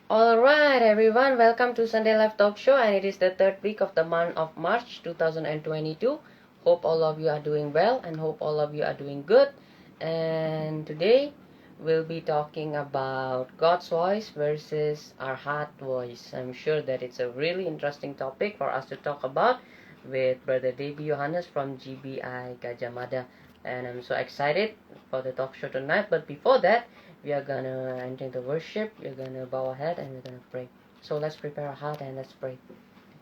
Alright everyone, welcome to Sunday Live Talk Show, and it is the third week of the month of March 2022. Hope all of you are doing well and hope all of you are doing good. And today we'll be talking about God's voice versus our heart voice. I'm sure that it's a really interesting topic for us to talk about with Brother Debbie Johannes from GBI Gajah Mada. And I'm so excited for the talk show tonight. But before that, we are gonna enter the worship. We're gonna bow our head and we're gonna pray. So let's prepare our heart and let's pray.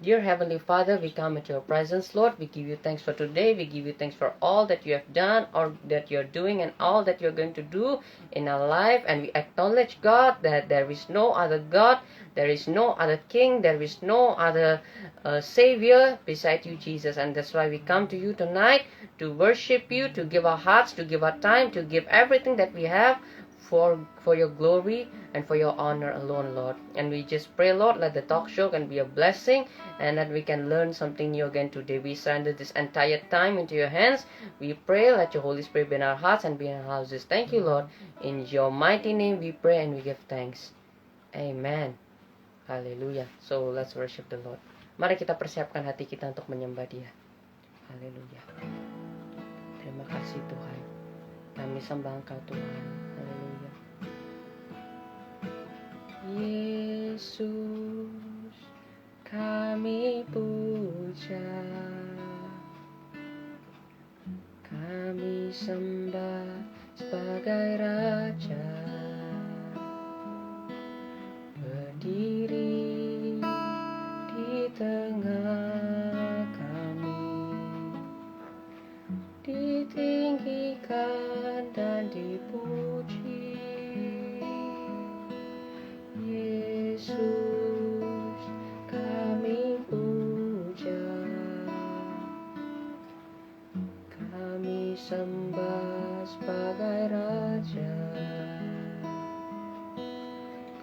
Dear Heavenly Father, we come into your presence, Lord. We give you thanks for today. We give you thanks for all that you have done, or that you're doing, and all that you're going to do in our life. And we acknowledge, God, that there is no other God, there is no other King, there is no other Savior beside you, Jesus. And that's why we come to you tonight to worship you, to give our hearts, to give our time, to give everything that we have for your glory and for your honor alone, Lord. And we just pray, Lord, let the talk show can be a blessing and that we can learn something new again today. We surrender this entire time into your hands. We pray, let your Holy Spirit be in our hearts and be in our houses. Thank you, Lord. In your mighty name we pray and we give thanks. Amen. Haleluya. So let's worship the Lord. Mari kita persiapkan hati kita untuk menyembah Dia. Haleluya. Terima kasih Tuhan. Kami sembah Engkau Tuhan. Haleluya. Yesus, kami puja, kami sembah sebagai Raja, berdiri di tengah kami, ditinggikan dan dipuji. Yesus, kami puja, kami sembah sebagai Raja,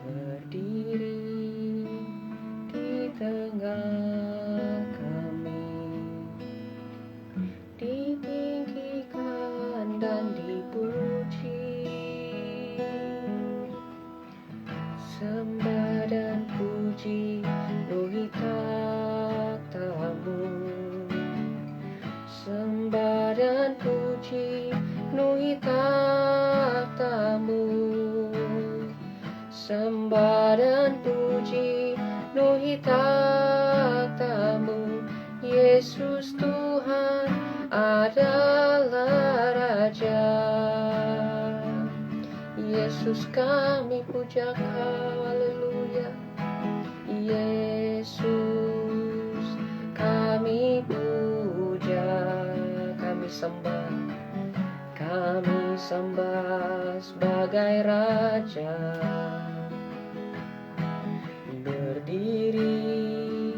berdiri di tengah kami, ditinggikan dan dipuji. Sembah dan puji penuhi takhta-Mu, sembah dan puji penuhi takhta-Mu, sembah dan puji penuhi takhta-Mu. Yesus Tuhan adalah Raja. Yesus, kami puja Kau, haleluya. Yesus, kami puja, kami sembah sebagai Raja, berdiri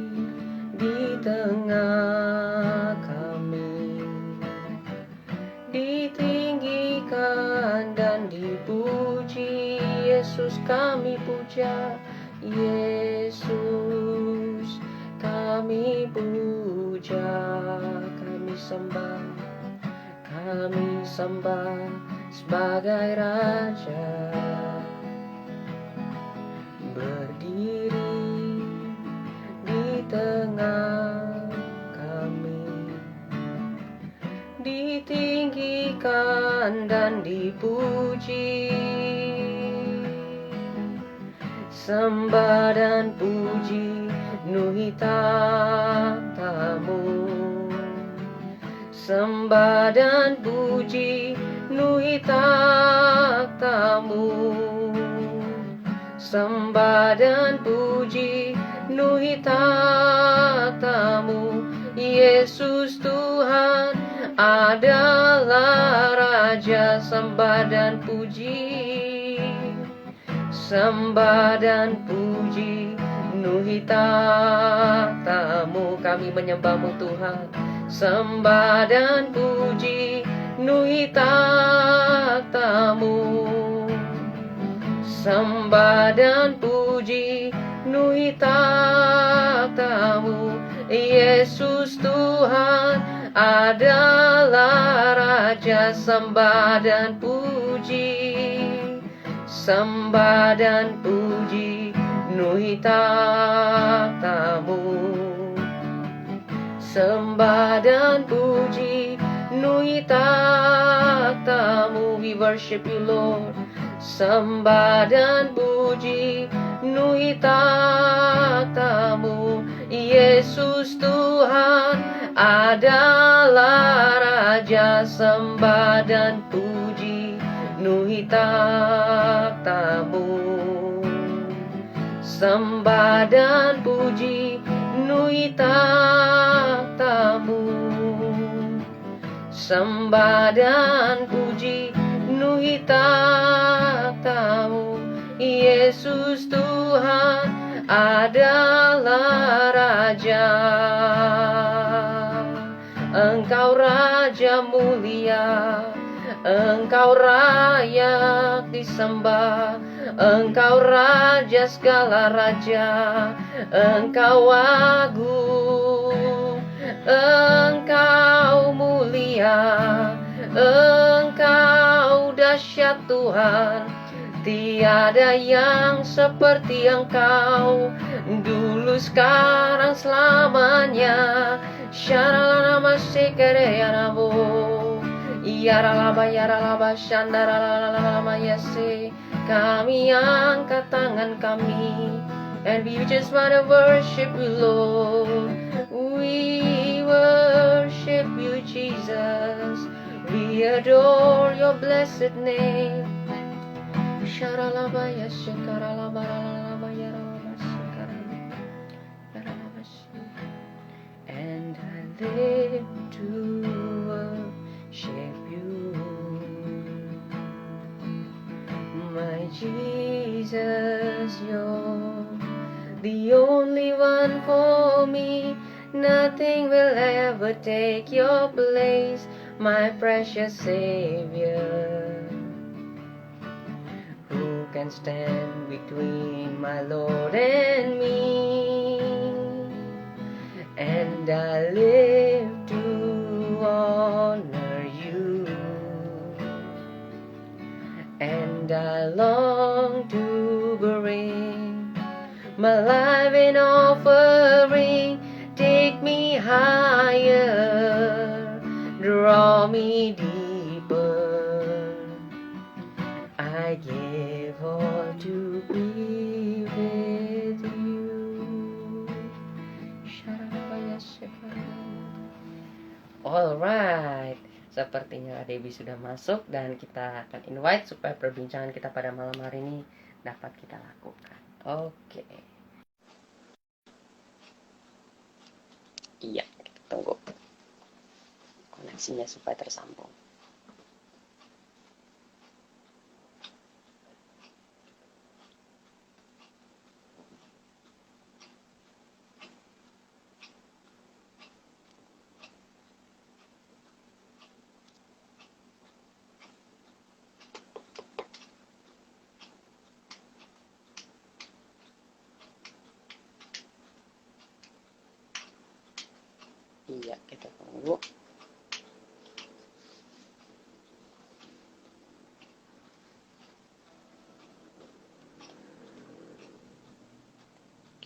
di tengah kami, ditinggikan dan dipuji. Yesus, kami puja. Yesus, kami puja, kami sembah sebagai Raja, berdiri di tengah kami, ditinggikan dan dipuji. Sembah dan puji penuhi takhta-Mu, sembah dan puji penuhi takhta-Mu, sembah dan puji penuhi takhta-Mu. Yesus Tuhan adalah Raja, sembah dan puji, sembah dan puji penuhi takhta-Mu. Kami menyembah-Mu Tuhan. Sembah dan puji penuhi takhta-Mu, sembah dan puji penuhi takhta-Mu. Yesus Tuhan adalah Raja, sembah dan puji, sembah dan puji nuhitamu. Sembah dan puji nuhitamu. We worship you, Lord. Sembah dan puji nuhitamu. Yesus Tuhan adalah Raja. Sembah dan puji nuhitamu. Sembah dan puji nuhitamu. Sembah dan puji nuhitamu. Yesus Tuhan adalah Raja. Engkau Raja mulia, Engkau layak disembah. Engkau Raja segala raja, Engkau agung, Engkau mulia, Engkau dahsyat Tuhan. Tiada yang seperti Engkau, dulu sekarang selamanya. Syaralama sekereyanabo, yaralaba yaralaba shandaralama yase. Kami angkat tangan kami, and we just wanna worship you, Lord. We worship you, Jesus. We adore your blessed name. Sharalaba yashikaralaba ralaba yaralaba shikaralaba yaralaba shi. And I live to worship you, my Jesus. You're the only one for me. Nothing will ever take your place, my precious Savior. Who can stand between my Lord and me? And I live to honor you, and I long to bring my life in offering. Take me higher, draw me deeper. I give all to be with you. Alright, sepertinya Debbie sudah masuk dan kita akan invite supaya perbincangan kita pada malam hari ini dapat kita lakukan. Oke. Iya, kita tunggu koneksinya supaya tersambung. Iya, kita tunggu.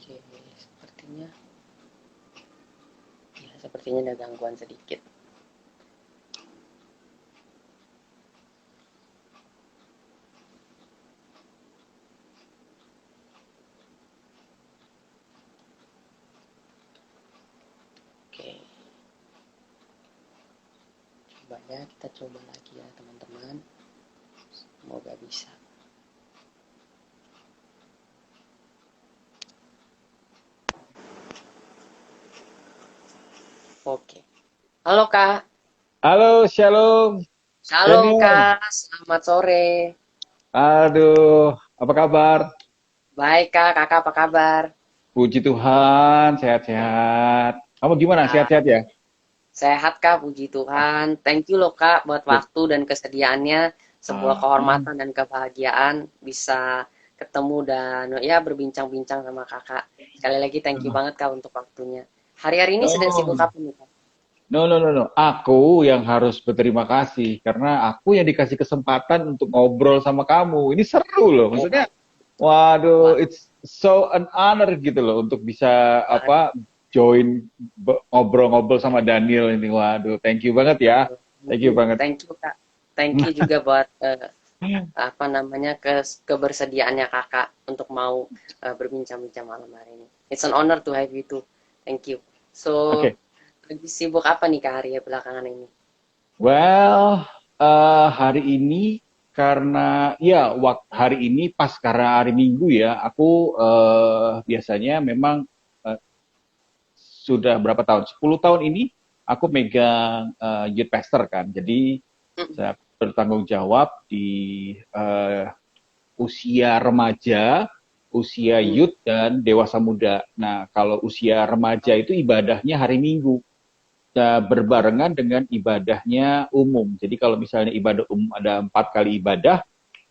Oke, sepertinya ada gangguan sedikit. Oke. Ya, kita coba lagi ya teman-teman, semoga bisa. Oke, halo Kak. Halo, Shalom. Shalom Daniel. Kak, selamat sore. Aduh, apa kabar? Baik Kak, Kakak apa kabar? Puji Tuhan, sehat-sehat. Kamu gimana, sehat-sehat ya? Sehat Kak, puji Tuhan. Thank you loh Kak buat waktu dan kesediaannya. Sebuah kehormatan dan kebahagiaan bisa ketemu dan ya berbincang-bincang sama Kakak. Sekali lagi thank you banget Kak untuk waktunya. Hari-hari ini sedang sibuk apa nih Kak? No. Aku yang harus berterima kasih karena aku yang dikasih kesempatan untuk ngobrol sama kamu. Ini seru loh. Maksudnya Waduh, Wah, it's so an honor gitu loh untuk bisa apa join ngobrol-ngobrol sama Daniel ini. Waduh, thank you banget ya. Thank you banget. thank you Kak. Thank you juga buat apa namanya kebersediaannya Kakak untuk mau berbincang-bincang malam hari ini. It's an honor to have you too. Thank you. So, Oke. lagi sibuk apa nih Kak Arya belakangan ini? Well, hari ini karena ya hari ini pas karena hari Minggu ya, aku biasanya memang eh, sudah berapa tahun? 10 tahun ini aku megang youth pastor kan. Jadi Mm, saya bertanggung jawab di usia remaja, usia mm. youth dan dewasa muda. Nah, kalau usia remaja itu ibadahnya hari Minggu berbarengan dengan ibadahnya umum. Jadi kalau misalnya ibadah umum ada 4 kali ibadah,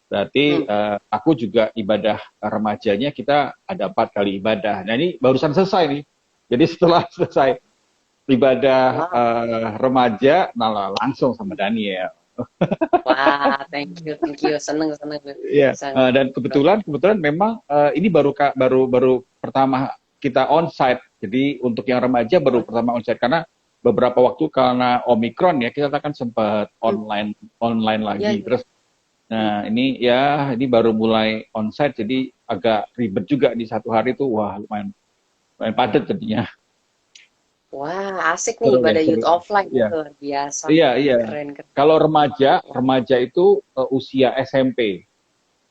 berarti Mm. aku juga ibadah remajanya kita ada 4 kali ibadah. Nah ini barusan selesai nih. Jadi setelah selesai ibadah Wow. remaja, nah langsung sama Daniel. Wah, thank you. Seneng, seneng. Iya. Sangat. Dan kebetulan memang ini baru pertama kita onsite. Jadi untuk yang remaja baru pertama onsite karena beberapa waktu karena Omikron ya kita kan sempat Mm. online Ya, lagi. ya. Terus nah ini baru mulai onsite jadi agak ribet juga di satu hari tuh wah lumayan lumayan padat jadinya. Wah, asik nih Seru ya, ibadah seru. youth offline ya, Iya. luar biasa. Iya, iya. Keren, keren. Kalau remaja, Wah. remaja itu usia SMP.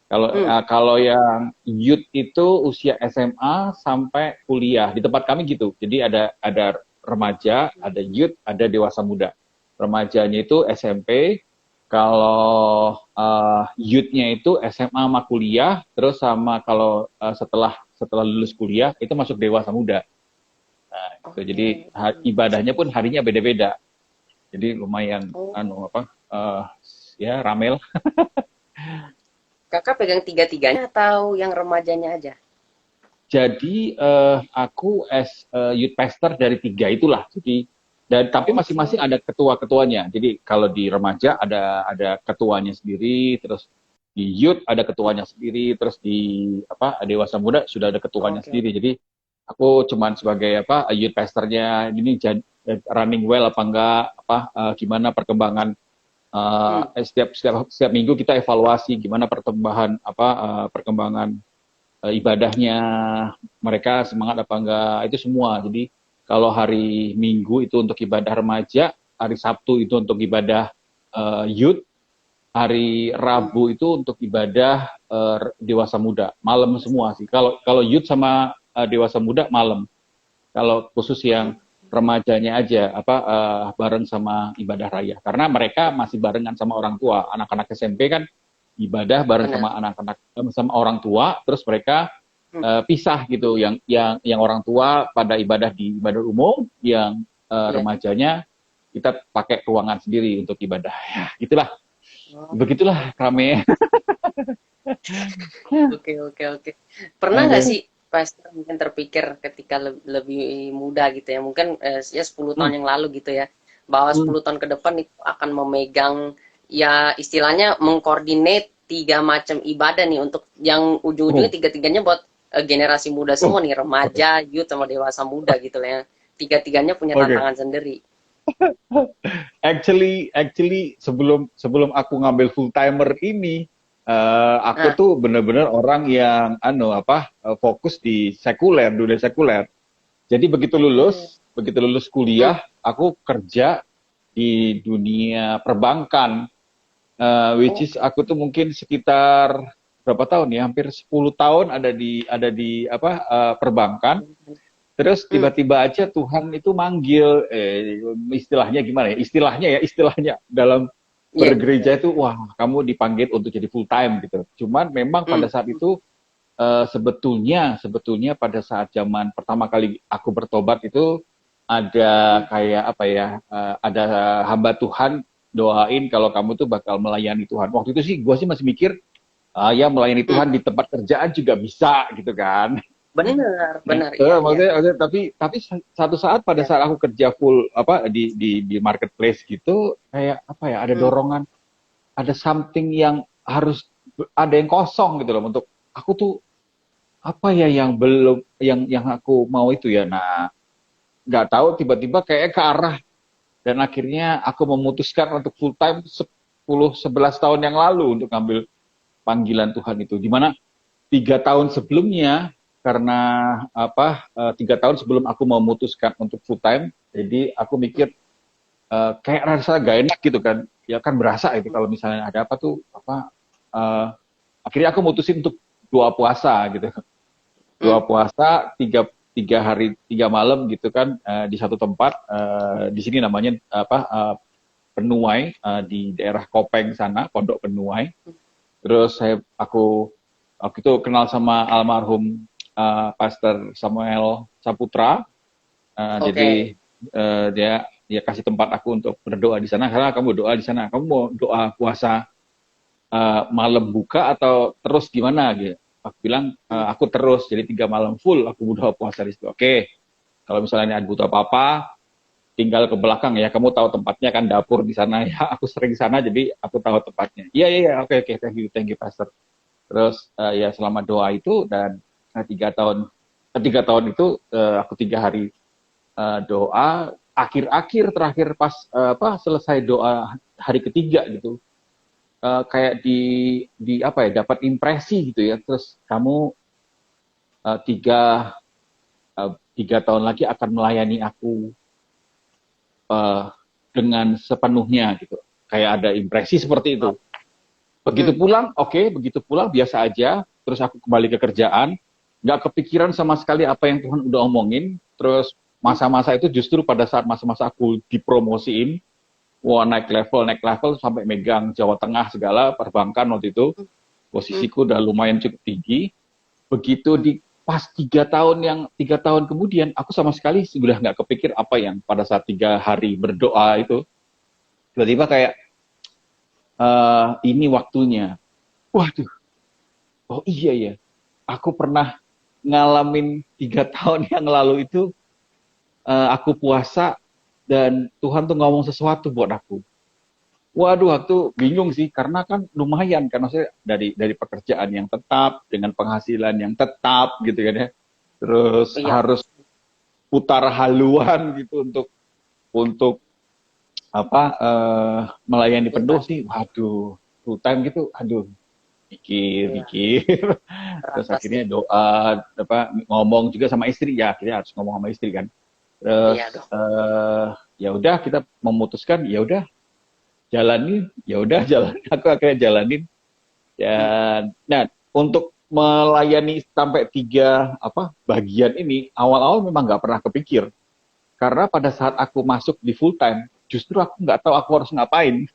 Kalau Hmm. kalau yang youth itu usia SMA sampai kuliah. Di tempat kami gitu. Jadi ada remaja, ada youth, ada dewasa muda. Remajanya itu SMP, kalau youth-nya itu SMA sama kuliah, terus sama kalau setelah setelah lulus kuliah itu masuk dewasa muda. Nah, gitu. Jadi Oke. ibadahnya pun harinya beda-beda. Jadi lumayan Oh, anu apa ya ramel. kakak pegang tiga-tiganya atau yang remajanya aja? Jadi aku as youth pastor dari 3 itulah. Jadi dan tapi masing-masing Oke. ada ketua-ketuanya. Jadi kalau di remaja ada ketuanya sendiri, terus di youth ada ketuanya sendiri, terus di apa dewasa muda sudah ada ketuanya Oke. sendiri. Jadi aku cuman sebagai apa youth pastornya ini running well apa enggak, apa gimana perkembangan Hmm. setiap minggu kita evaluasi gimana perkembangan apa perkembangan ibadahnya mereka semangat apa enggak itu semua. Jadi kalau hari Minggu itu untuk ibadah remaja, hari Sabtu itu untuk ibadah youth, hari Hmm. Rabu itu untuk ibadah dewasa muda. Malam semua sih. Kalau kalau youth sama dewasa muda malam. Kalau khusus yang remajanya aja apa bareng sama ibadah raya. Karena mereka masih barengan sama orang tua. Anak-anak SMP kan ibadah bareng Benar. sama anak-anak sama orang tua, terus mereka Hmm. pisah gitu. Yang orang tua pada ibadah di ibadah umum, yang Ya. remajanya kita pakai ruangan sendiri untuk ibadah. Ya, itulah. Oh, Begitulah oke. rame. Oke, oke, oke. Pernah nggak Oke. sih pas mungkin terpikir ketika lebih muda gitu ya, mungkin ya 10 Hmm, tahun yang lalu gitu ya, bahwa hmm. 10 tahun ke depan itu akan memegang ya istilahnya mengkoordinat tiga macam ibadah nih untuk yang ujung-ujungnya Oh, tiga-tiganya buat generasi muda oh, semua nih, oke. remaja, youth sama dewasa muda gitu lah ya. Tiga-tiganya punya Oke. tantangan sendiri. Actually sebelum sebelum aku ngambil full timer ini, aku Nah, tuh bener-bener orang yang fokus di sekuler, dunia sekuler. Jadi hmm, begitu lulus hmm, kuliah, aku kerja di dunia perbankan, which is oke. aku tuh mungkin sekitar berapa tahun ya, hampir 10 tahun ada di perbankan. Terus Hmm, tiba-tiba aja Tuhan itu manggil, istilahnya gimana ya? Istilahnya dalam iya, bergereja itu, wah kamu dipanggil untuk jadi full time gitu. Cuman memang hmm, pada saat itu sebetulnya pada saat zaman pertama kali aku bertobat itu ada hmm, kayak apa ya? Ada hamba Tuhan doain kalau kamu tuh bakal melayani Tuhan. Waktu itu sih gue sih masih mikir, ya melayani hmm. Tuhan di tempat kerjaan juga bisa gitu kan. Benar, Nah, benar, iya, iya, maksudnya tapi satu saat pada iya. saat aku kerja full apa di marketplace gitu kayak apa ya ada Hmm, dorongan ada something yang harus ada yang kosong gitu loh untuk aku tuh apa ya yang belum, yang aku mau itu ya. Nah, nggak tahu tiba-tiba kayak ke arah, dan akhirnya aku memutuskan untuk full time 10-11 tahun yang lalu untuk ngambil panggilan Tuhan itu. Dimana 3 tahun sebelumnya, karena apa, 3 tahun sebelum aku memutuskan untuk full time, jadi aku mikir kayak rasa gak enak gitu kan, ya kan berasa itu kalau misalnya ada apa tuh apa, akhirnya aku mutusin untuk doa puasa gitu, doa puasa 3 hari 3 malam gitu kan, di satu tempat, di sini namanya apa, Penuai, di daerah Kopeng sana, Pondok Penuai. Terus aku waktu itu kenal sama almarhum Pastor Samuel Saputra. Jadi dia kasih tempat aku untuk berdoa di sana. Karena kamu doa di sana, kamu mau doa puasa malam buka atau terus gimana gitu. Aku bilang aku terus, jadi 3 malam full aku doa puasa di situ. Oke, kalau misalnya ada butuh apa-apa, tinggal ke belakang ya. Kamu tahu tempatnya kan, dapur di sana ya. Aku sering di sana, jadi aku tahu tempatnya. Iya, oke, thank you Pastor. Terus ya selama doa itu, dan 3 tahun itu aku 3 hari doa. Akhir-akhir terakhir pas selesai doa hari ketiga gitu, kayak di apa ya, dapat impresi gitu ya. Terus kamu uh, tiga 3 tahun lagi akan melayani aku dengan sepenuhnya gitu. Kayak ada impresi seperti itu. Begitu pulang, begitu pulang biasa aja. Terus aku kembali ke kerjaan, nggak kepikiran sama sekali apa yang Tuhan udah omongin. Terus masa-masa itu justru pada saat masa-masa aku dipromosiin, wah naik level sampai megang Jawa Tengah segala perbankan waktu itu. Posisiku udah lumayan cukup tinggi. Begitu di pas 3 tahun kemudian, aku sama sekali sudah nggak kepikir apa yang pada saat 3 hari berdoa itu, tiba-tiba kayak ini waktunya. Waduh, oh iya ya, aku pernah ngalamin 3 tahun yang lalu itu, aku puasa dan Tuhan tuh ngomong sesuatu buat aku. Waduh, aku bingung sih, karena kan lumayan kan, maksudnya dari pekerjaan yang tetap dengan penghasilan yang tetap gitu kan ya, terus harus putar haluan gitu untuk apa, melayani penuh sih. Waduh, full time gitu, aduh, mikir. Terus akhirnya doa, ngomong juga sama istri ya, akhirnya harus ngomong sama istri kan. Terus ya udah, kita memutuskan ya udah jalanin, aku akhirnya jalanin. Dan nah, untuk melayani sampai 3 bagian ini, awal-awal memang nggak pernah kepikir, karena pada saat aku masuk di full time, justru aku nggak tahu aku harus ngapain.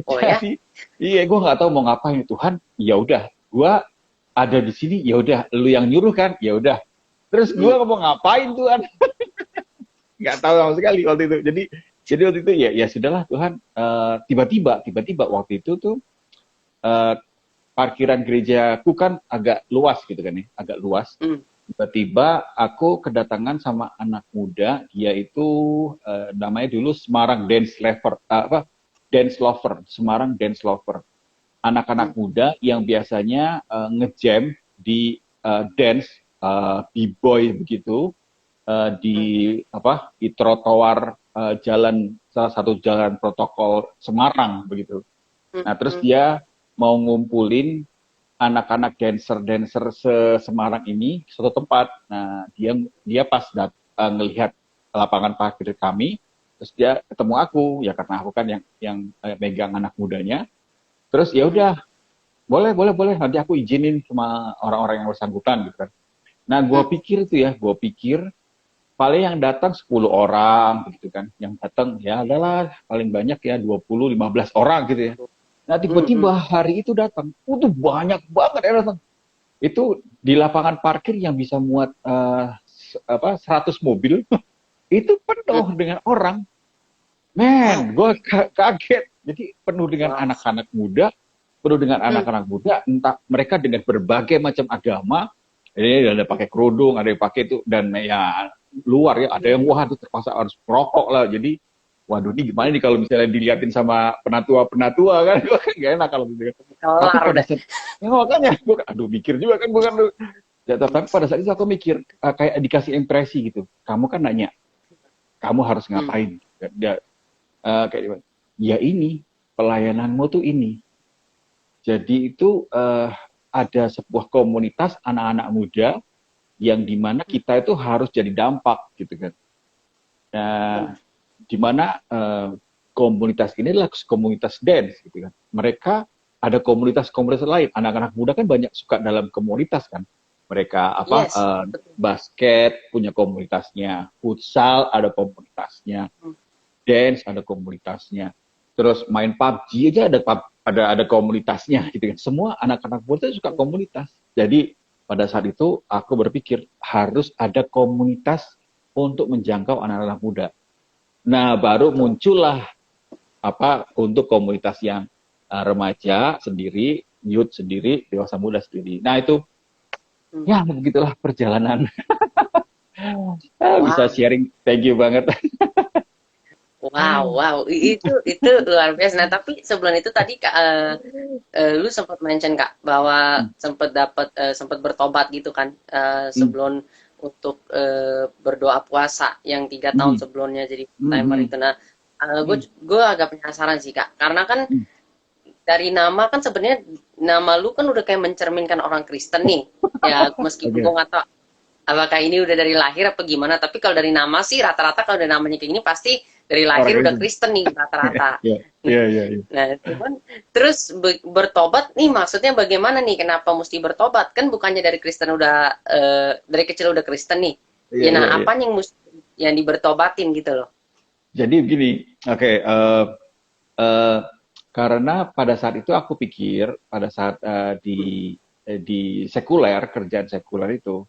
Jadi, iya, gue nggak tahu mau ngapain. Tuhan, ya udah, gue ada di sini, ya udah, lu yang nyuruh kan, ya udah. Terus gue mau ngapain Tuhan? Nggak tahu sama sekali waktu itu. Jadi waktu itu ya sudahlah Tuhan. Tiba-tiba waktu itu tuh, parkiran gerejaku kan agak luas gitu kan ya, agak luas. Tiba-tiba aku kedatangan sama anak muda, dia itu namanya dulu Semarang Dance Lover, Semarang Dance Lover. Anak-anak muda yang biasanya ngejam di dance, b-boy begitu, di trotoar jalan, salah satu jalan protokol Semarang begitu. Nah, terus dia mau ngumpulin anak-anak dancer se-Semarang ini suatu tempat. Nah, dia pas ngelihat lapangan parkir kami, terus dia ketemu aku, ya karena aku kan yang megang anak mudanya. Terus ya udah, boleh, nanti aku izinin sama orang-orang yang bersangkutan gitu kan. Nah, gue pikir paling yang datang 10 orang gitu kan. Yang datang ya adalah paling banyak ya 20-15 orang gitu ya. Nah, tiba-tiba hari itu datang, tuh banyak banget yang datang. Itu di lapangan parkir yang bisa muat 100 mobil, itu penuh dengan orang. Men, gue kaget. Jadi penuh dengan anak-anak muda, entah mereka dengan berbagai macam agama. Ini ada pakai kerudung, ada yang pakai itu, dan ya luar ya, ada yang wah itu terpaksa harus merokok lah. Jadi waduh, ini gimana nih kalau misalnya diliatin sama penatua kan, gak enak kalau gitu. Tapi pada saat, ya makanya, gue, aduh mikir juga kan, bukan lu. Tapi pada saat itu aku mikir kayak dikasih impresi gitu. Kamu kan nanya, kamu harus ngapain? Dia kayak ya ini pelayananmu tuh ini. Jadi itu ada sebuah komunitas anak-anak muda yang dimana kita itu harus jadi dampak gitu kan. Nah, dimana komunitas ini adalah komunitas dance gitu kan. Mereka ada komunitas-komunitas lain. Anak-anak muda kan banyak suka dalam komunitas kan. Mereka Yes. basket punya komunitasnya, futsal ada komunitasnya, dance ada komunitasnya. Terus main PUBG aja ada komunitasnya gitu kan. Semua anak-anak muda suka komunitas. Jadi pada saat itu aku berpikir harus ada komunitas untuk menjangkau anak-anak muda. Nah, baru muncullah untuk komunitas yang remaja sendiri, youth sendiri, dewasa muda sendiri. Nah, itu ya begitulah perjalanan. Bisa sharing, thank you banget. Wow, itu luar biasa. Nah, tapi sebelum itu tadi lu sempat mention Kak bahwa sempat bertobat gitu kan sebelum untuk berdoa puasa yang 3 tahun sebelumnya jadi timer itu. Nah, gue agak penasaran sih Kak, karena kan dari nama kan sebenarnya nama lu kan udah kayak mencerminkan orang Kristen nih. Ya meskipun gue nggak tahu apakah ini udah dari lahir apa gimana, tapi kalau dari nama sih rata-rata kalau dari namanya kayak gini pasti dari lahir udah Kristen nih rata-rata. Iya. Nah, cuman terus bertobat nih maksudnya bagaimana nih? Kenapa mesti bertobat? Kan bukannya dari Kristen udah dari kecil udah Kristen nih. Apa yang dibertobatin gitu loh? Jadi begini, oke. Karena pada saat itu aku pikir pada saat di sekuler, kerjaan sekuler itu,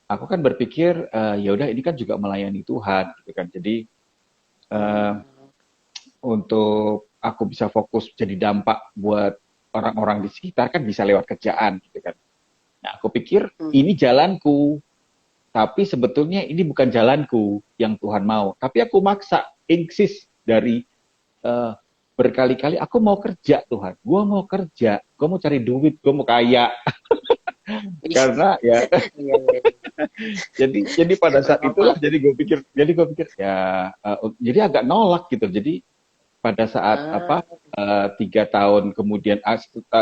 aku kan berpikir ya udah ini kan juga melayani Tuhan gitu kan. Jadi untuk aku bisa fokus jadi dampak buat orang-orang di sekitar kan bisa lewat kerjaan gitu kan. Nah, aku pikir ini jalanku. Tapi sebetulnya ini bukan jalanku yang Tuhan mau. Tapi aku maksa, insist dari berkali-kali, aku mau kerja Tuhan. Gue mau kerja, gue mau cari duit, gue mau kaya. Karena ya, jadi pada saat itulah, jadi gue pikir ya, jadi agak nolak gitu. Jadi pada saat 3 tahun kemudian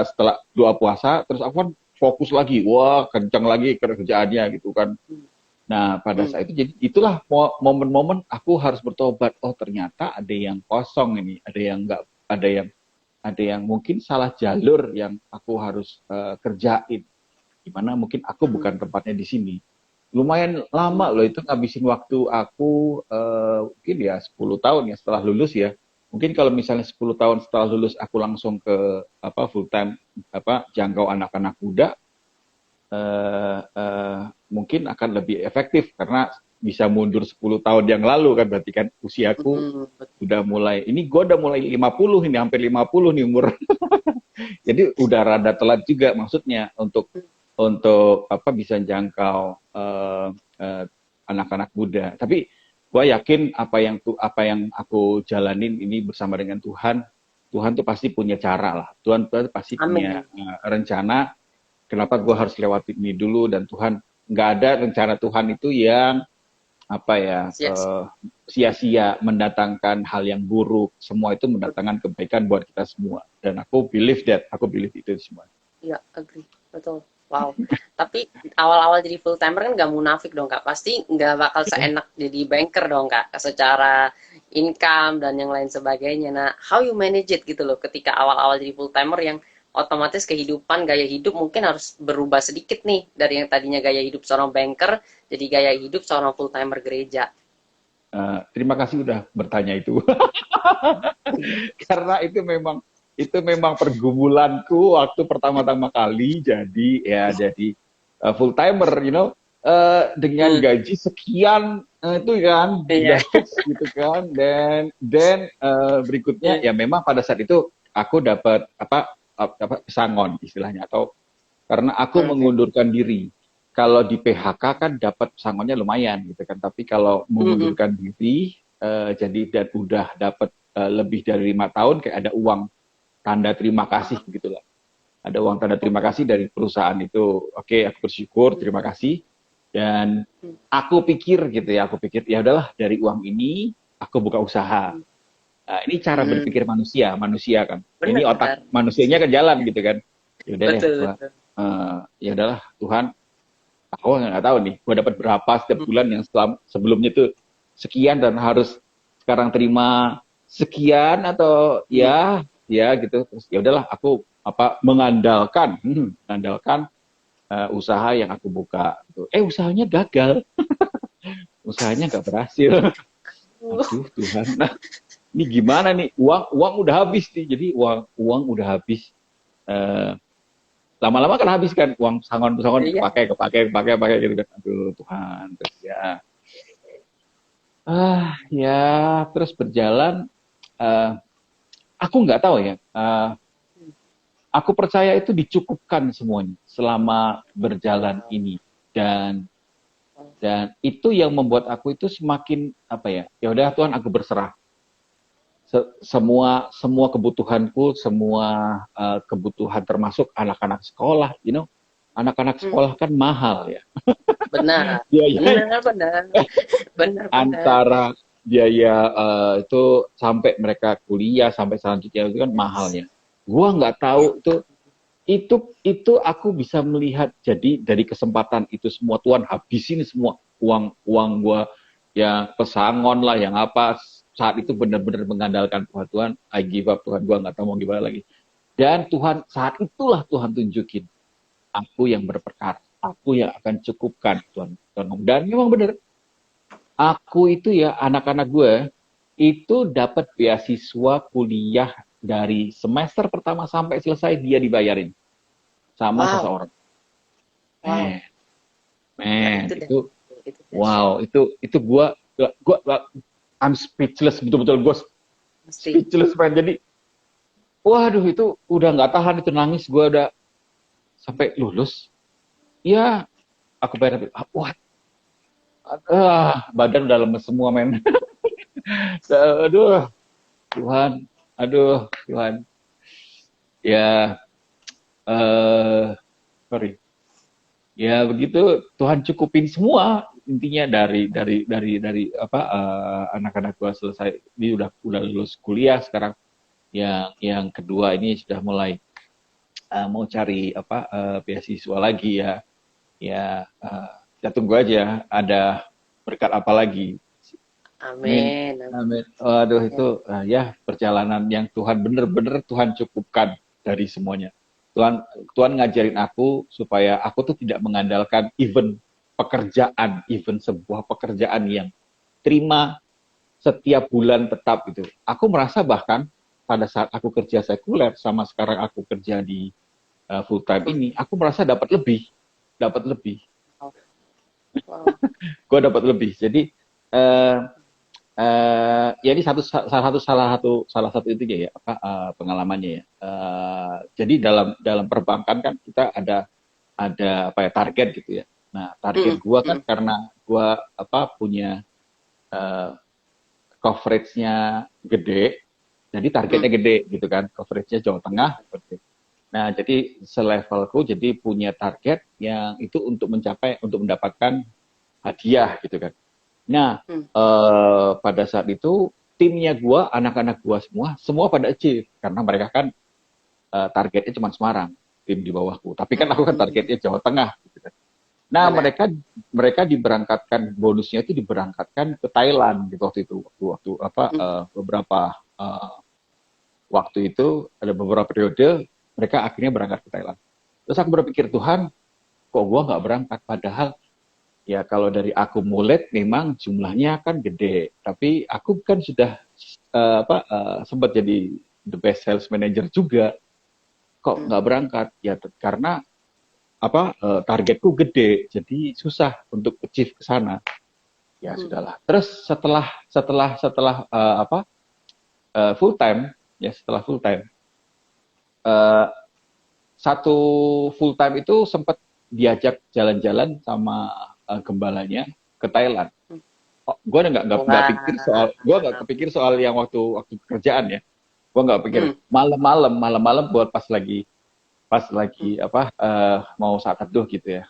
setelah doa puasa, terus aku kan fokus lagi, wah kencang lagi kerjaannya gitu kan. Nah, pada saat itu jadi itulah momen-momen aku harus bertobat. Oh, ternyata ada yang kosong ini, ada yang mungkin salah jalur yang aku harus kerjain. Gimana mungkin aku bukan tempatnya di sini. Lumayan lama loh itu ngabisin waktu aku mungkin ya 10 tahun ya setelah lulus ya. Mungkin kalau misalnya 10 tahun setelah lulus aku langsung ke full time jangkau anak-anak muda, mungkin akan lebih efektif karena bisa mundur 10 tahun yang lalu kan, berarti kan usiaku udah mulai, ini gue udah mulai 50 ini, hampir 50 nih umur. Jadi udah rada telat juga maksudnya untuk bisa jangkau anak-anak muda. Tapi gue yakin apa yang aku jalanin ini bersama dengan Tuhan tuh pasti punya cara lah. Tuhan pasti punya rencana. Kenapa gue harus lewatin ini dulu, dan Tuhan nggak ada rencana Tuhan itu yang sia-sia mendatangkan hal yang buruk. Semua itu mendatangkan kebaikan buat kita semua. Dan aku believe itu semua. Iya, agree, betul. Wow. Tapi awal-awal jadi full timer kan nggak munafik dong Kak. Pasti nggak bakal seenak jadi banker dong Kak. Secara income dan yang lain sebagainya. Nah, how you manage it gitu loh ketika awal-awal jadi full timer yang otomatis kehidupan, gaya hidup mungkin harus berubah sedikit nih. Dari yang tadinya gaya hidup seorang banker, jadi gaya hidup seorang full timer gereja. Terima kasih udah bertanya itu. Karena itu memang pergumulanku waktu pertama-tama kali jadi full timer, dengan gaji sekian itu kan, udah fix gitu kan. Dan berikutnya ya memang pada saat itu aku dapat pesangon istilahnya, atau karena aku mengundurkan diri. Kalau di PHK kan dapat pesangonnya lumayan gitu kan, tapi kalau mengundurkan diri jadi dan udah dapat lebih dari 5 tahun kayak ada uang tanda terima kasih gitulah. ada uang tanda terima kasih dari perusahaan itu. Oke, aku bersyukur, terima kasih. Dan aku pikir gitu ya, aku pikir ya udahlah dari uang ini aku buka usaha. Nah, ini cara berpikir manusia kan. Ini otak Benar. manusianya kan jalan gitu kan. Ya udah deh, Betul, Tuhan. betul. Ya udahlah Tuhan, aku nggak tahu nih, gue dapat berapa setiap bulan yang sebelumnya tuh sekian dan harus sekarang terima sekian atau ya gitu. Terus ya udahlah aku mengandalkan usaha yang aku buka. Usahanya gagal, usahanya nggak berhasil. Aduh Tuhan, nah ini gimana nih? Uang udah habis nih, jadi uang udah habis. Lama-lama kan habis kan, uang pesangon Iya. kepake gitu kan. Aduh Tuhan, terus ya terus berjalan. Aku nggak tahu ya. Aku percaya itu dicukupkan semuanya selama berjalan ini, dan itu yang membuat aku itu semakin ya udah Tuhan, aku berserah. Semua kebutuhanku, semua kebutuhan termasuk anak-anak sekolah, anak-anak sekolah kan mahal ya. Benar. Biaya Benar. antara biaya itu sampai mereka kuliah sampai selanjutnya itu kan mahalnya. Gua nggak tahu itu aku bisa melihat, jadi dari kesempatan itu semua Tuhan habisin semua uang gua yang pesangon lah, yang apa, saat itu benar-benar mengandalkan Tuhan, I give up Tuhan, gua nggak tahu mau gimana lagi. Dan Tuhan, saat itulah Tuhan tunjukin, aku yang berperkara, aku yang akan cukupkan Tuhan. Dan memang benar, aku itu ya, anak-anak gue itu dapat beasiswa kuliah dari semester pertama sampai selesai dia dibayarin sama seseorang. Itu wow, itu gua I'm speechless, betul-betul gue speechless, man. Jadi waduh, itu udah nggak tahan, itu nangis gue udah sampai lulus. Ya, aku bayar what? Badan udah lemes semua, men. Aduh Tuhan. Ya, sorry. Ya begitu, Tuhan cukupin semua intinya dari anak-anak gua selesai, ini udah lulus kuliah sekarang. Yang kedua ini sudah mulai mau cari beasiswa lagi ya. Ya tunggu aja ada berkat apa lagi. Amin. Waduh, itu ya perjalanan yang Tuhan bener-bener Tuhan cukupkan dari semuanya. Tuhan ngajarin aku supaya aku tuh tidak mengandalkan even sebuah pekerjaan yang terima setiap bulan tetap gitu. Aku merasa bahkan pada saat aku kerja sekuler sama sekarang aku kerja di full time ini, aku merasa dapat lebih. Wow. Gue dapat lebih. Jadi ya ini salah satu itu ya pengalamannya ya. Jadi dalam perbankan kan kita ada target gitu ya. Nah, target gua kan karena gua punya coverage-nya gede, jadi targetnya gede gitu kan. Coverage-nya Jawa Tengah. Nah, jadi selevelku jadi punya target yang itu untuk mendapatkan hadiah gitu kan. Nah, pada saat itu timnya gua, anak-anak gua semua pada achieve karena mereka kan targetnya cuma Semarang, tim di bawahku. Tapi kan aku kan targetnya Jawa Tengah gitu kan. Nah, mereka diberangkatkan, bonusnya itu diberangkatkan ke Thailand gitu waktu itu. Beberapa waktu itu ada beberapa periode mereka akhirnya berangkat ke Thailand. Terus aku berpikir, Tuhan, kok gua nggak berangkat, padahal ya kalau dari akumulate memang jumlahnya kan gede, tapi aku kan sudah sempat jadi the best sales manager juga, kok nggak berangkat? Ya karena targetku gede, jadi susah untuk achieve ke sana. Ya sudahlah. Terus setelah full time, satu full time itu sempat diajak jalan-jalan sama gembalanya ke Thailand. Gue nggak kepikir soal yang waktu kerjaan ya. Gue nggak pikir malam-malam buat pas lagi pas lagi mau saat teduh gitu ya.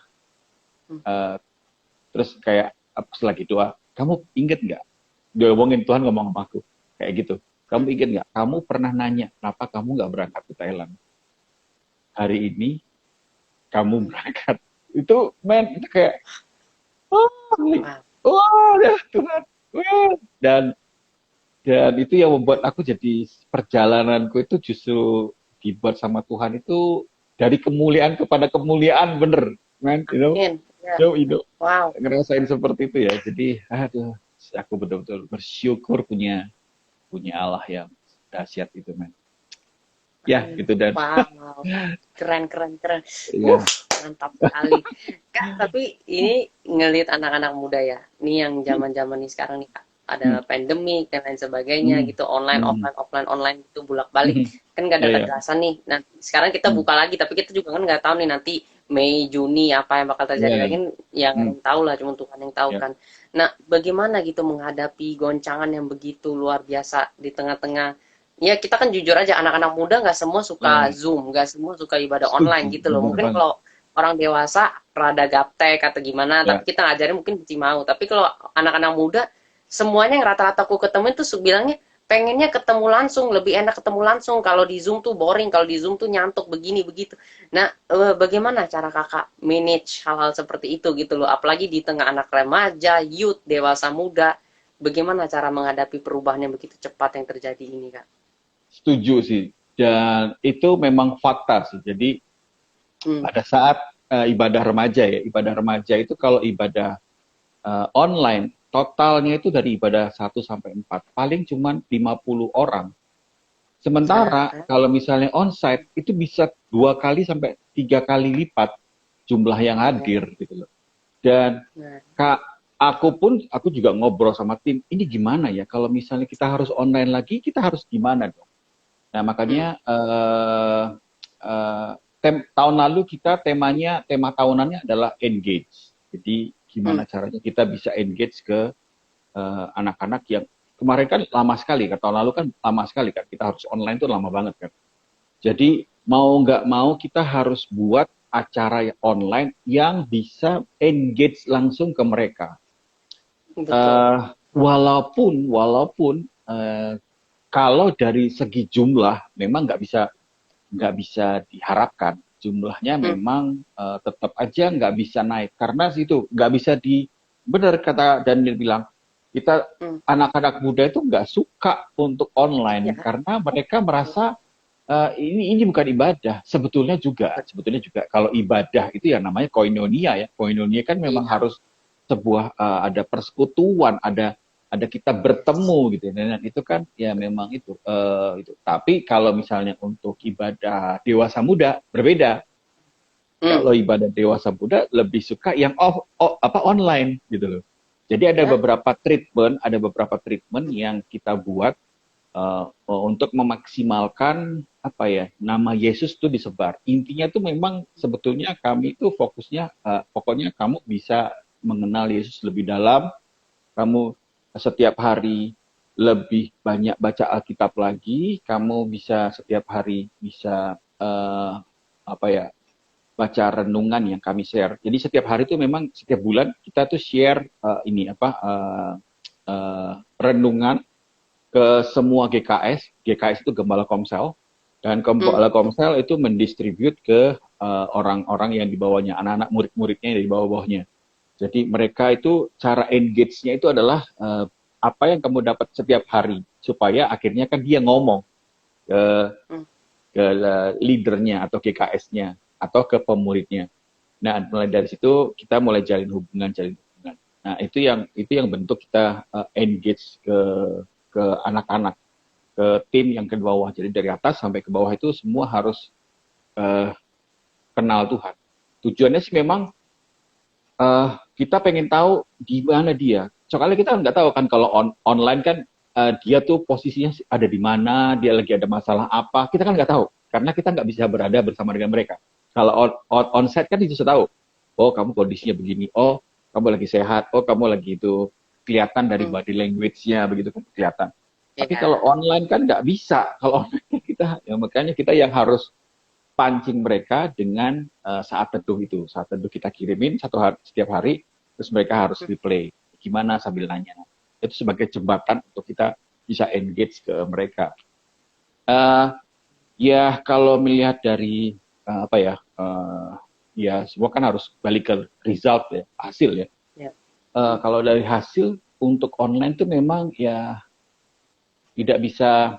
Terus kayak pas lagi doa, kamu inget nggak? Dia ngomongin, Tuhan ngomong sama aku kayak gitu. Kamu inget nggak? Kamu pernah nanya kenapa kamu nggak berangkat ke Thailand? Hari ini kamu berangkat. Itu itu kayak ya Tuhan. Wah. Dan itu yang membuat aku jadi perjalananku itu justru dibuat sama Tuhan itu dari kemuliaan kepada kemuliaan, bener, man, Wow. ngerasain seperti itu ya. Jadi, aduh, aku betul-betul bersyukur punya Allah yang dahsyat itu, man. Ya, gitu dan. Wow. Keren. Ya. Mantap sekali. Kak, tapi ini ngelihat anak-anak muda ya. Ini yang zaman-zaman ini sekarang nih, Kak. Ada pandemik dan lain sebagainya gitu, online, offline gitu bolak-balik. Kan nggak ada kejelasan nih. Nah, sekarang kita buka lagi, tapi kita juga kan nggak tahu nih nanti Mei, Juni apa yang bakal terjadi lagi, yang tahu lah, cuma Tuhan yang tahu kan. Nah, bagaimana gitu menghadapi goncangan yang begitu luar biasa di tengah-tengah. Ya kita kan jujur aja, anak-anak muda nggak semua suka Zoom, nggak semua suka ibadah online gitu loh. Mungkin kalau orang dewasa rada gaptek atau gimana, tapi kita ngajarin mungkin mesti mau. Tapi kalau anak-anak muda, semuanya yang rata-rata aku ketemu itu bilangnya pengennya ketemu langsung, lebih enak ketemu langsung. Kalau di Zoom tuh boring, kalau di Zoom tuh nyantuk begini begitu. Nah, bagaimana cara kakak manage hal-hal seperti itu gitu loh? Apalagi di tengah anak remaja, youth, dewasa muda, bagaimana cara menghadapi perubahan yang begitu cepat yang terjadi ini, Kak? Setuju sih, dan itu memang fakta sih. Jadi pada saat ibadah remaja itu kalau ibadah online, totalnya itu dari ibadah 1 sampai 4, paling cuma 50 orang. Sementara kalau misalnya onsite, itu bisa 2 kali sampai 3 kali lipat jumlah yang hadir gitu loh. Dan aku juga ngobrol sama tim, ini gimana ya kalau misalnya kita harus online lagi, kita harus gimana dong? Nah makanya tahun lalu tema tahunannya adalah engage. Jadi gimana caranya kita bisa engage ke anak-anak yang kemarin kan lama sekali, kan tahun lalu kan lama sekali kan, kita harus online tuh lama banget kan. Jadi mau nggak mau kita harus buat acara online yang bisa engage langsung ke mereka. Walaupun kalau dari segi jumlah memang nggak bisa diharapkan, jumlahnya memang tetap aja nggak bisa naik karena situ nggak bisa benar kata Daniel bilang, kita anak-anak muda itu nggak suka untuk online karena mereka merasa ini bukan ibadah. Sebetulnya juga kalau ibadah itu ya namanya koinonia ya. Koinonia kan memang harus sebuah ada persekutuan, ada kita bertemu gitu. Dan itu kan ya memang itu. Tapi kalau misalnya untuk ibadah dewasa muda berbeda. Kalau ibadah dewasa muda lebih suka yang online gitu loh. Jadi ada beberapa treatment yang kita buat untuk memaksimalkan nama Yesus itu disebar. Intinya tuh memang sebetulnya kami itu fokusnya pokoknya kamu bisa mengenal Yesus lebih dalam, kamu setiap hari lebih banyak baca Alkitab lagi, kamu bisa setiap hari bisa baca renungan yang kami share. Jadi setiap hari itu memang setiap bulan kita tuh share renungan ke semua GKS. GKS itu Gembala Komsel, dan Gembala Komsel itu mendistribute ke orang-orang yang di bawahnya, anak-anak murid-muridnya yang di bawah-bawahnya. Jadi mereka itu cara engage-nya itu adalah apa yang kamu dapat setiap hari, supaya akhirnya kan dia ngomong ke leadernya atau GKS-nya atau ke pemuridnya. Nah, mulai dari situ kita mulai jalin hubungan. Nah, itu yang bentuk kita engage ke anak-anak, ke tim yang ke bawah. Jadi dari atas sampai ke bawah itu semua harus kenal Tuhan. Tujuannya sih memang kita pengen tahu di mana dia. Soalnya kita nggak tahu kan kalau online kan dia tuh posisinya ada di mana, dia lagi ada masalah apa, kita kan nggak tahu. Karena kita nggak bisa berada bersama dengan mereka. Kalau onsite kan bisa tahu, oh kamu kondisinya begini, oh kamu lagi sehat, oh kamu lagi itu kelihatan dari body language-nya, begitu kan kelihatan. Tapi kalau online kan nggak bisa. Kalau online kita, ya makanya kita yang harus pancing mereka dengan saat teduh itu. Saat teduh kita kirimin setiap hari, terus mereka harus replay. Gimana sambil nanya. Itu sebagai jembatan untuk kita bisa engage ke mereka. Ya kalau melihat dari ya semua kan harus balik ke result ya, hasil ya. Kalau dari hasil untuk online itu memang ya tidak bisa